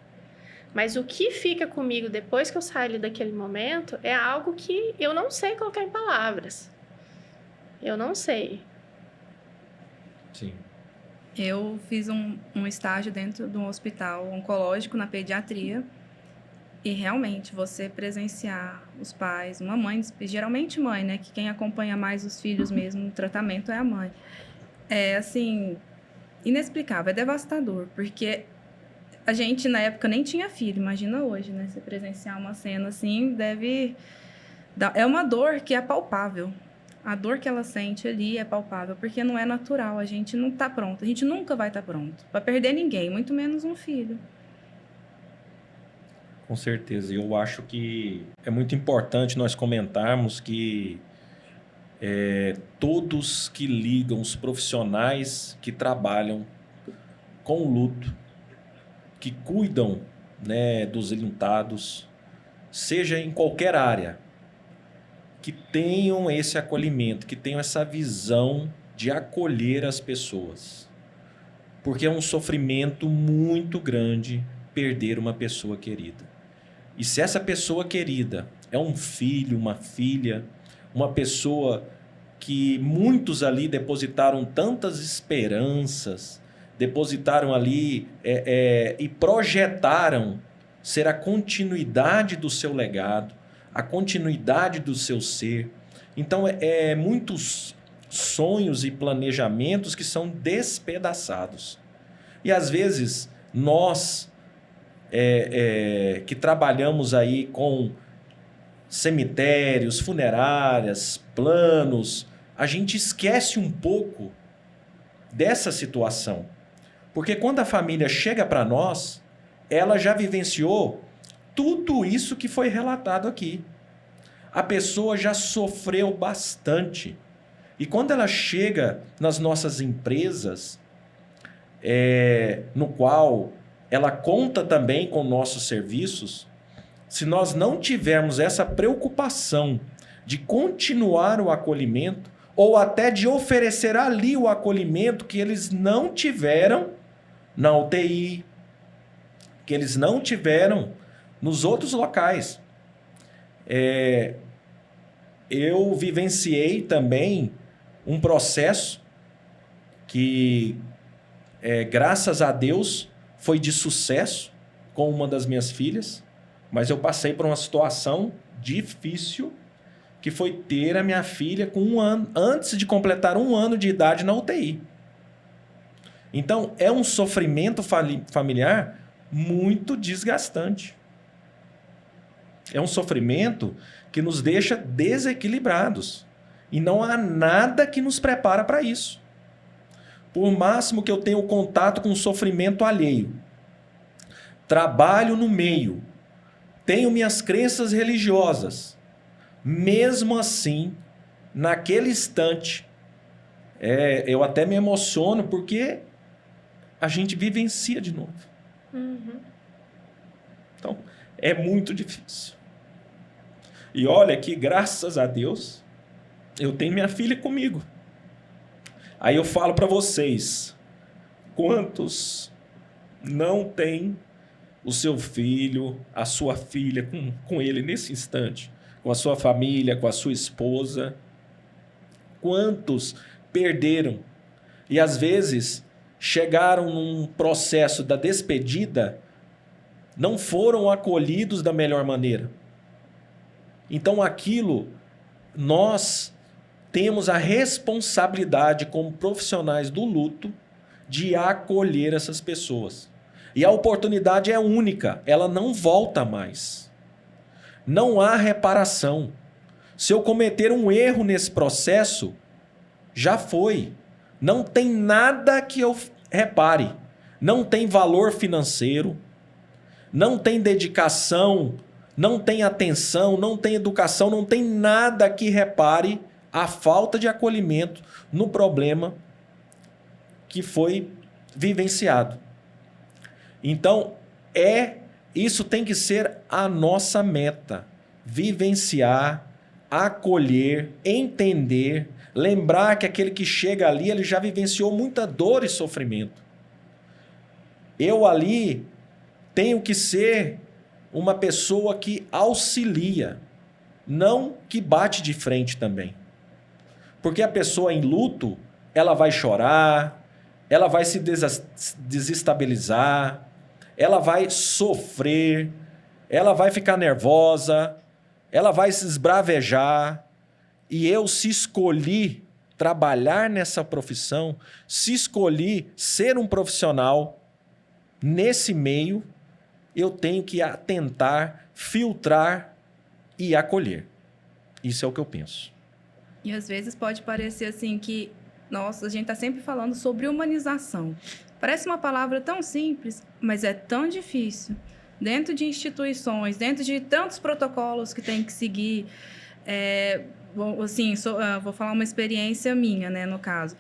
Mas o que fica comigo depois que eu saio ali daquele momento é algo que eu não sei colocar em palavras. Eu não sei. Sim. Eu fiz um estágio dentro de um hospital oncológico na pediatria. E realmente, você presenciar os pais, uma mãe, geralmente mãe, né? Que quem acompanha mais os filhos mesmo no tratamento é a mãe. É, assim, inexplicável, é devastador. Porque a gente, na época, nem tinha filho. Imagina hoje, né? Você presenciar uma cena assim, é uma dor que é palpável. A dor que ela sente ali é palpável, porque não é natural. A gente não está pronto. A gente nunca vai estar pronto para perder ninguém, muito menos um filho. Com certeza. Eu acho que é muito importante nós comentarmos que todos que ligam, os profissionais que trabalham com o luto, que cuidam, né, dos enlutados, seja em qualquer área, que tenham esse acolhimento, que tenham essa visão de acolher as pessoas. Porque é um sofrimento muito grande perder uma pessoa querida. E se essa pessoa querida é um filho, uma filha, uma pessoa que muitos ali depositaram tantas esperanças, depositaram ali e projetaram ser a continuidade do seu legado, a continuidade do seu ser. Então, muitos sonhos e planejamentos que são despedaçados. E às vezes, nós que trabalhamos aí com cemitérios, funerárias, planos, a gente esquece um pouco dessa situação. Porque quando a família chega para nós, ela já vivenciou tudo isso que foi relatado aqui. A pessoa já sofreu bastante. E quando ela chega nas nossas empresas, no qual ela conta também com nossos serviços, se nós não tivermos essa preocupação de continuar o acolhimento, ou até de oferecer ali o acolhimento que eles não tiveram na UTI, que eles não tiveram nos outros locais. Eu vivenciei também um processo que, graças a Deus, foi de sucesso com uma das minhas filhas, mas eu passei por uma situação difícil, que foi ter a minha filha com 1 ano, antes de completar 1 ano de idade na UTI. Então, é um sofrimento familiar muito desgastante. É um sofrimento que nos deixa desequilibrados. E não há nada que nos prepara para isso. Por máximo que eu tenha contato com o sofrimento alheio, trabalho no meio, tenho minhas crenças religiosas, mesmo assim, naquele instante, eu até me emociono porque a gente vivencia de novo. Então, é muito difícil. E olha que, graças a Deus, eu tenho minha filha comigo. Aí eu falo para vocês, quantos não têm o seu filho, a sua filha com ele nesse instante? Com a sua família, com a sua esposa? Quantos perderam? E às vezes chegaram num processo da despedida, não foram acolhidos da melhor maneira. Então aquilo, nós temos a responsabilidade como profissionais do luto de acolher essas pessoas. E a oportunidade é única, ela não volta mais. Não há reparação. Se eu cometer um erro nesse processo, já foi. Não tem nada que eu repare. Não tem valor financeiro, não tem dedicação, não tem atenção, não tem educação, não tem nada que repare a falta de acolhimento no problema que foi vivenciado. Então, isso tem que ser a nossa meta. Vivenciar, acolher, entender, lembrar que aquele que chega ali, ele já vivenciou muita dor e sofrimento. Eu ali tenho que ser uma pessoa que auxilia, não que bate de frente também. Porque a pessoa em luto, ela vai chorar, ela vai se desestabilizar, ela vai sofrer, ela vai ficar nervosa, ela vai se esbravejar. E eu, se escolhi trabalhar nessa profissão, se escolhi ser um profissional nesse meio, eu tenho que tentar filtrar e acolher. Isso é o que eu penso. E às vezes pode parecer assim que, nossa, a gente está sempre falando sobre humanização. Parece uma palavra tão simples, mas é tão difícil. Dentro de instituições, dentro de tantos protocolos que tem que seguir, vou falar uma experiência minha, né, no caso.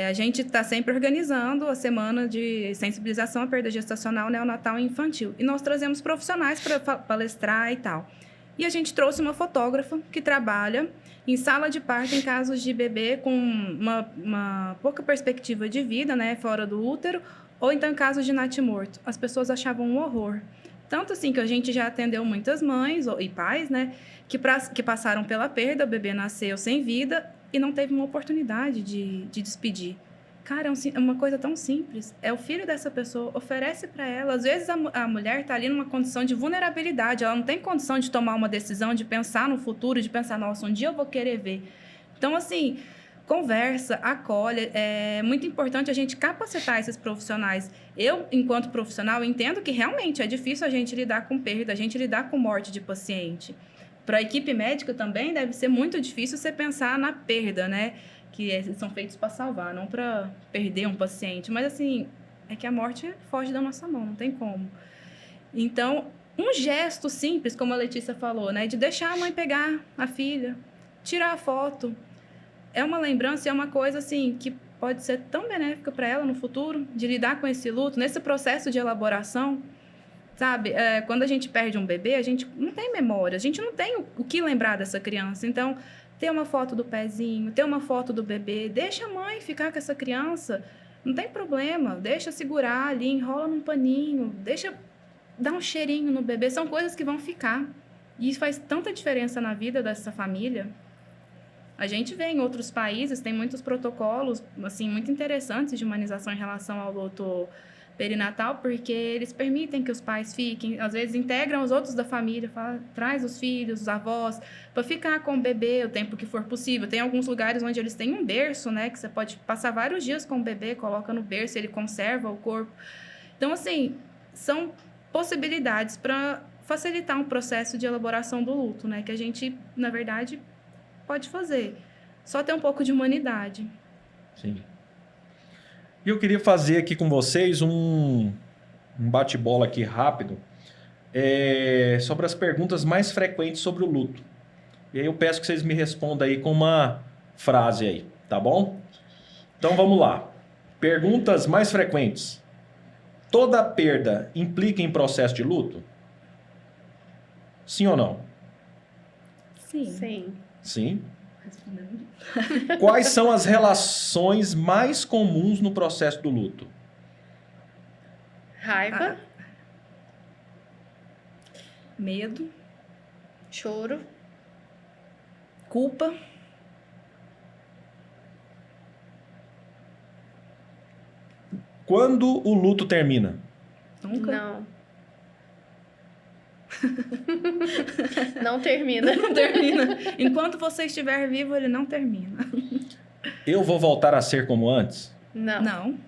A gente está sempre organizando a semana de sensibilização à perda gestacional, neonatal e infantil. E nós trazemos profissionais para palestrar e tal. E a gente trouxe uma fotógrafa que trabalha em sala de parto em casos de bebê com uma pouca perspectiva de vida, né, fora do útero, ou então em casos de natimorto. As pessoas achavam um horror. Tanto assim que a gente já atendeu muitas mães e pais, né, que passaram pela perda, o bebê nasceu sem vida e não teve uma oportunidade de despedir. Cara, é uma coisa tão simples. É o filho dessa pessoa, oferece para ela. Às vezes a mulher está ali numa condição de vulnerabilidade, ela não tem condição de tomar uma decisão, de pensar no futuro, de pensar, nossa, um dia eu vou querer ver. Então, assim, conversa, acolhe. É muito importante a gente capacitar esses profissionais. Eu, enquanto profissional, entendo que realmente é difícil a gente lidar com perda, a gente lidar com morte de paciente. Para a equipe médica também deve ser muito difícil você pensar na perda, né? Que eles são feitos para salvar, não para perder um paciente. Mas, assim, é que a morte foge da nossa mão, não tem como. Então, um gesto simples, como a Letícia falou, né? De deixar a mãe pegar a filha, tirar a foto. É uma lembrança e é uma coisa, assim, que pode ser tão benéfica para ela no futuro, de lidar com esse luto, nesse processo de elaboração. Sabe, quando a gente perde um bebê, a gente não tem memória, a gente não tem o que lembrar dessa criança. Então, ter uma foto do pezinho, ter uma foto do bebê, deixa a mãe ficar com essa criança, não tem problema, deixa segurar ali, enrola num paninho, deixa dar um cheirinho no bebê, são coisas que vão ficar. E isso faz tanta diferença na vida dessa família. A gente vê em outros países, tem muitos protocolos, assim, muito interessantes de humanização em relação ao luto perinatal, porque eles permitem que os pais fiquem, às vezes integram os outros da família, traz os filhos, os avós, para ficar com o bebê o tempo que for possível. Tem alguns lugares onde eles têm um berço, né, que você pode passar vários dias com o bebê, coloca no berço, ele conserva o corpo. Então, assim, são possibilidades para facilitar um processo de elaboração do luto, né, que a gente, na verdade, pode fazer. Só ter um pouco de humanidade. Sim. E eu queria fazer aqui com vocês um bate-bola aqui rápido sobre as perguntas mais frequentes sobre o luto. E aí eu peço que vocês me respondam aí com uma frase aí, tá bom? Então vamos lá. Perguntas mais frequentes. Toda perda implica em processo de luto? Sim ou não? Sim. Sim. Sim. Respondendo. Quais são as relações mais comuns no processo do luto? Raiva, Medo, choro, culpa, Quando o luto termina? nunca. não. Não termina. Não termina. Enquanto você estiver vivo, ele não termina. Eu vou voltar a ser como antes? Não. Não.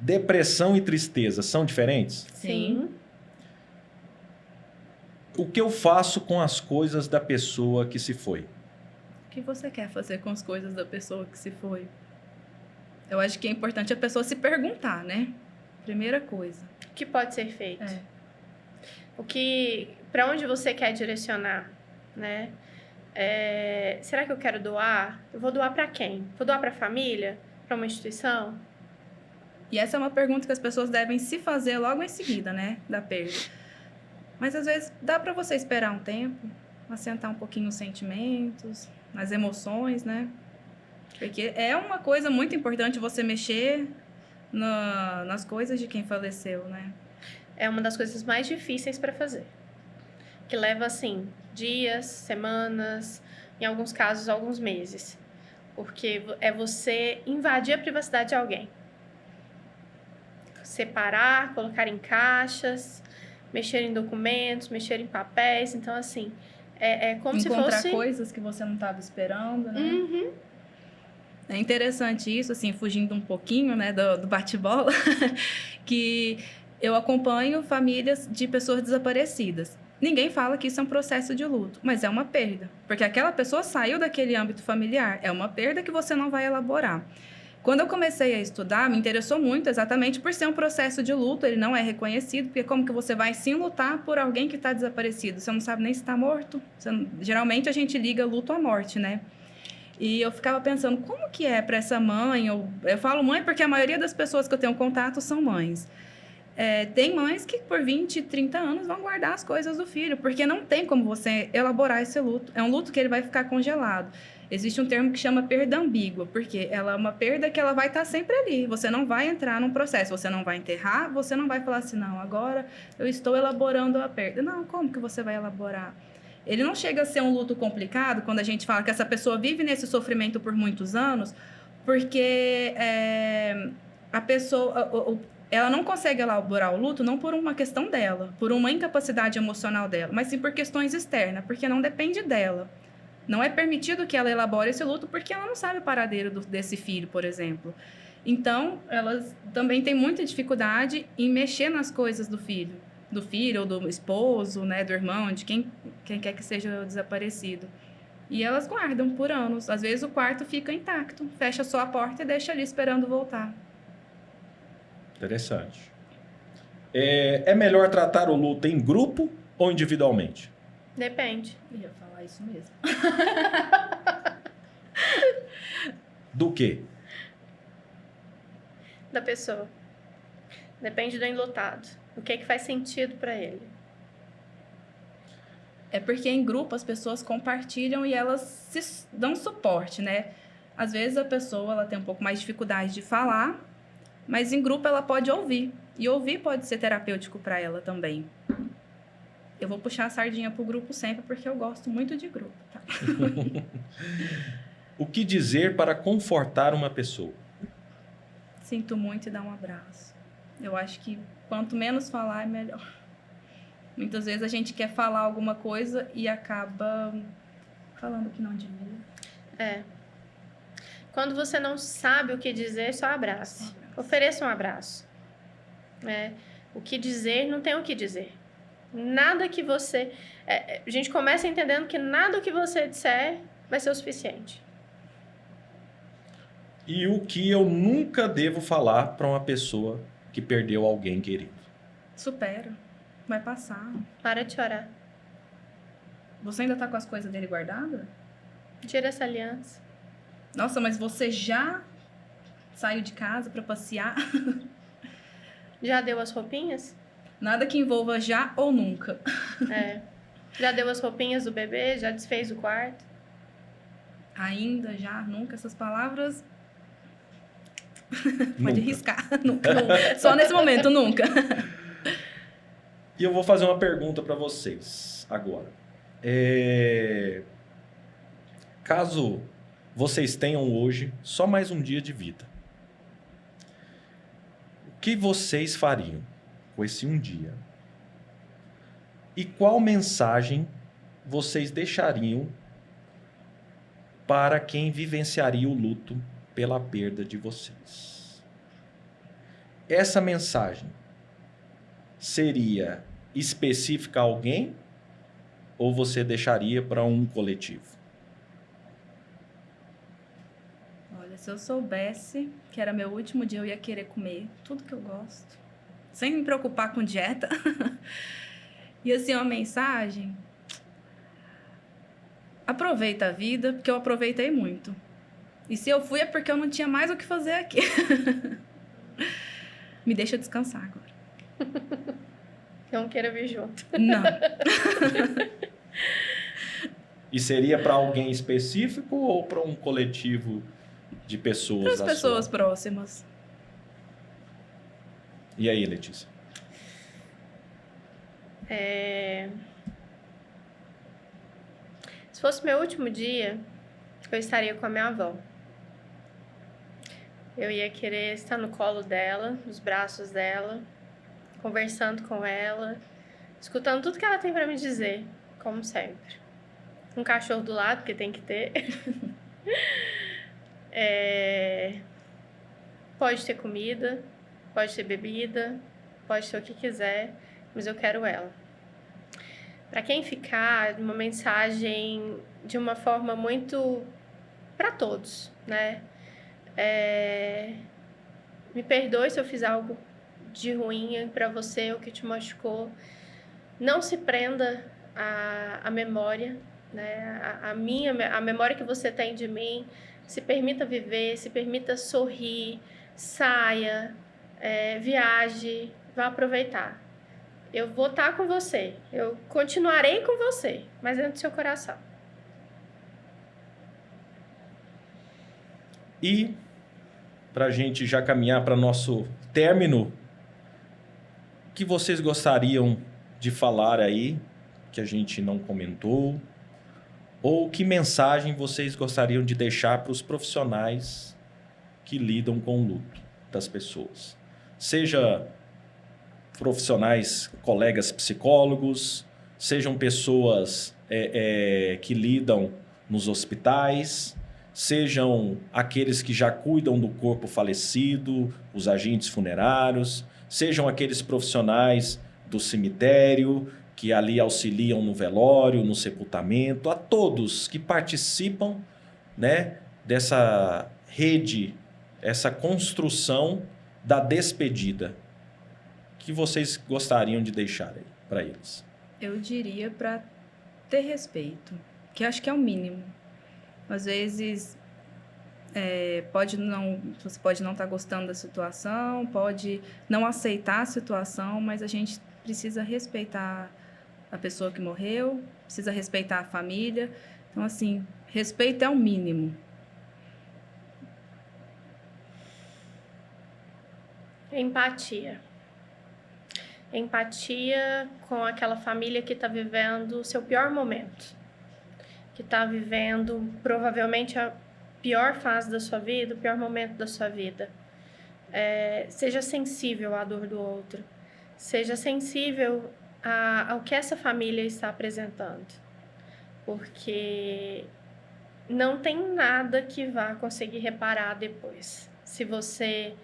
Depressão e tristeza são diferentes? Sim. O que eu faço com as coisas da pessoa que se foi? O que você quer fazer com as coisas da pessoa que se foi? Eu acho que é importante a pessoa se perguntar, né? Primeira coisa. O que pode ser feito? É. Para onde você quer direcionar, né? Será que eu quero doar? Eu vou doar para quem? Vou doar para a família? Para uma instituição? E essa é uma pergunta que as pessoas devem se fazer logo em seguida, né? Da perda. Mas às vezes dá para você esperar um tempo, assentar um pouquinho os sentimentos, as emoções, né? Porque é uma coisa muito importante você mexer nas coisas de quem faleceu, né? É uma das coisas mais difíceis para fazer. Que leva, assim, dias, semanas, em alguns casos, alguns meses. Porque é você invadir a privacidade de alguém. Separar, colocar em caixas, mexer em documentos, mexer em papéis. Então, assim, é como se fosse... Encontrar coisas que você não estava esperando, né? Uhum. É interessante isso, assim, fugindo um pouquinho, né, do bate-bola, que eu acompanho famílias de pessoas desaparecidas. Ninguém fala que isso é um processo de luto, mas é uma perda, porque aquela pessoa saiu daquele âmbito familiar, é uma perda que você não vai elaborar. Quando eu comecei a estudar, me interessou muito exatamente por ser um processo de luto, ele não é reconhecido, porque como que você vai sim lutar por alguém que está desaparecido? Você não sabe nem se está morto. Geralmente a gente liga luto à morte, né? E eu ficava pensando, como que é para essa mãe? Eu falo mãe porque a maioria das pessoas que eu tenho contato são mães. Tem mães que por 20, 30 anos vão guardar as coisas do filho, porque não tem como você elaborar esse luto. É um luto que ele vai ficar congelado. Existe um termo que chama perda ambígua, porque ela é uma perda que ela vai estar sempre ali. Você não vai entrar num processo, você não vai enterrar, você não vai falar assim, não, agora eu estou elaborando a perda. Não, como que você vai elaborar? Ele não chega a ser um luto complicado quando a gente fala que essa pessoa vive nesse sofrimento por muitos anos, porque a pessoa... ela não consegue elaborar o luto não por uma questão dela, por uma incapacidade emocional dela, mas sim por questões externas, porque não depende dela. Não é permitido que ela elabore esse luto porque ela não sabe o paradeiro desse filho, por exemplo. Então, elas também têm muita dificuldade em mexer nas coisas do filho ou do esposo, né, do irmão, de quem quer que seja desaparecido. E elas guardam por anos. Às vezes o quarto fica intacto, fecha só a porta e deixa ali esperando voltar. Interessante. É melhor tratar o luto em grupo ou individualmente? Depende. Eu ia falar isso mesmo. Do quê? Da pessoa. Depende do enlutado. O que é que faz sentido para ele? É porque em grupo as pessoas compartilham e elas se dão suporte, né? Às vezes a pessoa ela tem um pouco mais de dificuldade de falar, mas em grupo ela pode ouvir. E ouvir pode ser terapêutico para ela também. Eu vou puxar a sardinha pro grupo sempre, porque eu gosto muito de grupo, tá? O que dizer para confortar uma pessoa? Sinto muito e dá um abraço. Eu acho que quanto menos falar, é melhor. Muitas vezes a gente quer falar alguma coisa e acaba falando que não devia. É. Quando você não sabe o que dizer, só abrace. Ofereça um abraço. O que dizer, não tem o que dizer. Nada que você... a gente começa entendendo que nada que você disser vai ser o suficiente. E o que eu nunca devo falar para uma pessoa que perdeu alguém querido? Supera. Vai passar. Para de chorar. Você ainda tá com as coisas dele guardadas? Tira essa aliança. Nossa, mas você já saiu de casa pra passear? Já deu as roupinhas? Nada que envolva já ou nunca. Já deu as roupinhas do bebê? Já desfez o quarto? Ainda, já, nunca. Essas palavras... Nunca. Pode riscar. Nunca. Só nesse momento, nunca. E eu vou fazer uma pergunta para vocês agora. Caso vocês tenham hoje só mais um dia de vida, o que vocês fariam com esse um dia? E qual mensagem vocês deixariam para quem vivenciaria o luto pela perda de vocês? Essa mensagem seria específica a alguém ou você deixaria para um coletivo? Olha, se eu soubesse que era meu último dia, eu ia querer comer tudo que eu gosto, sem me preocupar com dieta. E assim, uma mensagem... Aproveita a vida, porque eu aproveitei muito. E se eu fui é porque eu não tinha mais o que fazer aqui. Me deixa descansar agora. Não queira vir junto. Não. E seria para alguém específico ou para um coletivo de pessoas? Para as pessoas próximas. E aí, Letícia? Se fosse meu último dia, eu estaria com a minha avó. Eu ia querer estar no colo dela, nos braços dela, conversando com ela, escutando tudo que ela tem para me dizer, como sempre. Um cachorro do lado, porque tem que ter. Pode ter comida, pode ter bebida, pode ter o que quiser, mas eu quero ela. Para quem ficar, uma mensagem de uma forma muito para todos, né? Me perdoe se eu fiz algo de ruim para você, ou que te machucou. Não se prenda à memória, né? A memória que você tem de mim. Se permita viver, se permita sorrir, saia, viaje, vá aproveitar. Eu vou estar com você, eu continuarei com você, mas dentro do seu coração. E, para a gente já caminhar para nosso término, o que vocês gostariam de falar aí, que a gente não comentou? Ou que mensagem vocês gostariam de deixar para os profissionais que lidam com o luto das pessoas? Seja profissionais, colegas psicólogos, sejam pessoas que lidam nos hospitais, sejam aqueles que já cuidam do corpo falecido, os agentes funerários, sejam aqueles profissionais do cemitério que ali auxiliam no velório, no sepultamento, a todos que participam, né, dessa rede, essa construção da despedida. Que vocês gostariam de deixar aí para eles? Eu diria para ter respeito, que acho que é o mínimo. Às vezes, você pode não estar gostando da situação, pode não aceitar a situação, mas a gente precisa respeitar a pessoa que morreu, precisa respeitar a família. Então, assim, respeito é o mínimo. Empatia. Empatia com aquela família que está vivendo o seu pior momento. Que está vivendo provavelmente a pior fase da sua vida, o pior momento da sua vida. seja sensível à dor do outro. Seja sensível ao que essa família está apresentando. Porque não tem nada que vá conseguir reparar depois. Se você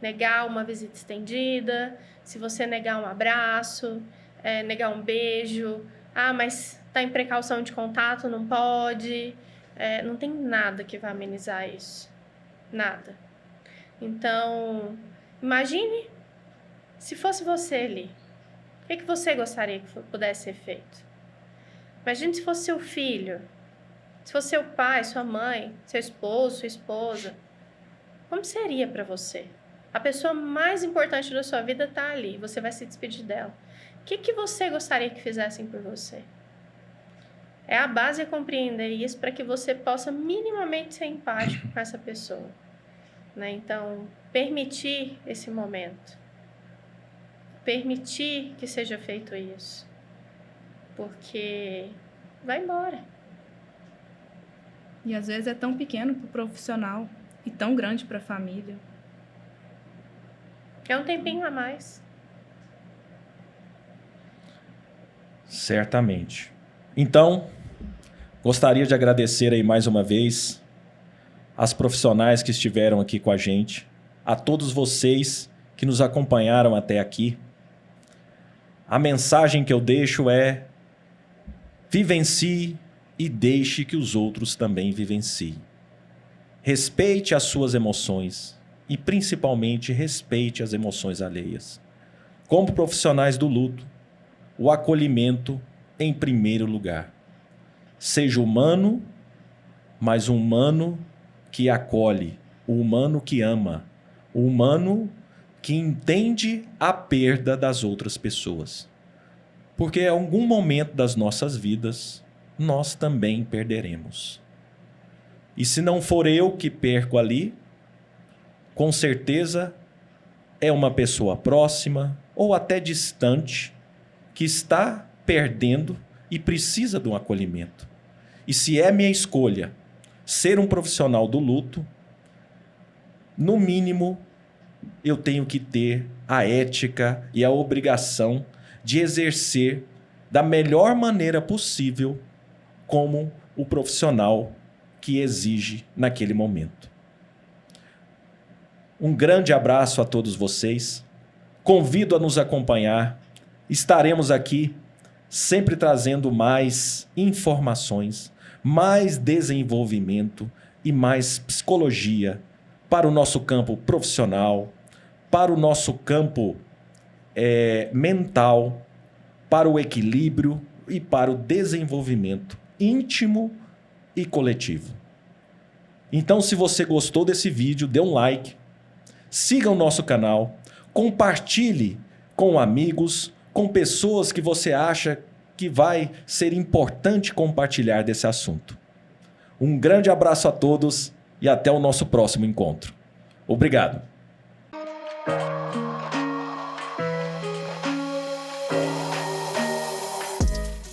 negar uma visita estendida, se você negar um abraço, negar um beijo, mas está em precaução de contato, não pode. Não tem nada que vá amenizar isso. Nada. Então, imagine se fosse você ali. O que você gostaria que pudesse ser feito? Imagine se fosse seu filho, se fosse seu pai, sua mãe, seu esposo, sua esposa. Como seria para você? A pessoa mais importante da sua vida está ali, você vai se despedir dela. O que você gostaria que fizessem por você? A base é compreender isso para que você possa minimamente ser empático com essa pessoa. Né? Então, permitir esse momento. Permitir que seja feito isso. Porque vai embora. E às vezes é tão pequeno para o profissional e tão grande para a família. É um tempinho a mais. Certamente. Então, gostaria de agradecer aí mais uma vez as profissionais que estiveram aqui com a gente, a todos vocês que nos acompanharam até aqui. A mensagem que eu deixo é: vivencie e deixe que os outros também vivenciem. Respeite as suas emoções e, principalmente, respeite as emoções alheias. Como profissionais do luto, o acolhimento em primeiro lugar. Seja humano, mas um humano que acolhe, o humano que ama, o humano que entende a perda das outras pessoas. Porque em algum momento das nossas vidas, nós também perderemos. E se não for eu que perco ali, com certeza é uma pessoa próxima ou até distante que está perdendo e precisa de um acolhimento. E se é minha escolha ser um profissional do luto, no mínimo eu tenho que ter a ética e a obrigação de exercer da melhor maneira possível como o profissional que exige naquele momento. Um grande abraço a todos vocês. Convido a nos acompanhar. Estaremos aqui sempre trazendo mais informações, mais desenvolvimento e mais psicologia para o nosso campo profissional, para o nosso campo mental, para o equilíbrio e para o desenvolvimento íntimo e coletivo. Então, se você gostou desse vídeo, dê um like, siga o nosso canal, compartilhe com amigos, com pessoas que você acha que vai ser importante compartilhar desse assunto. Um grande abraço a todos e até o nosso próximo encontro. Obrigado.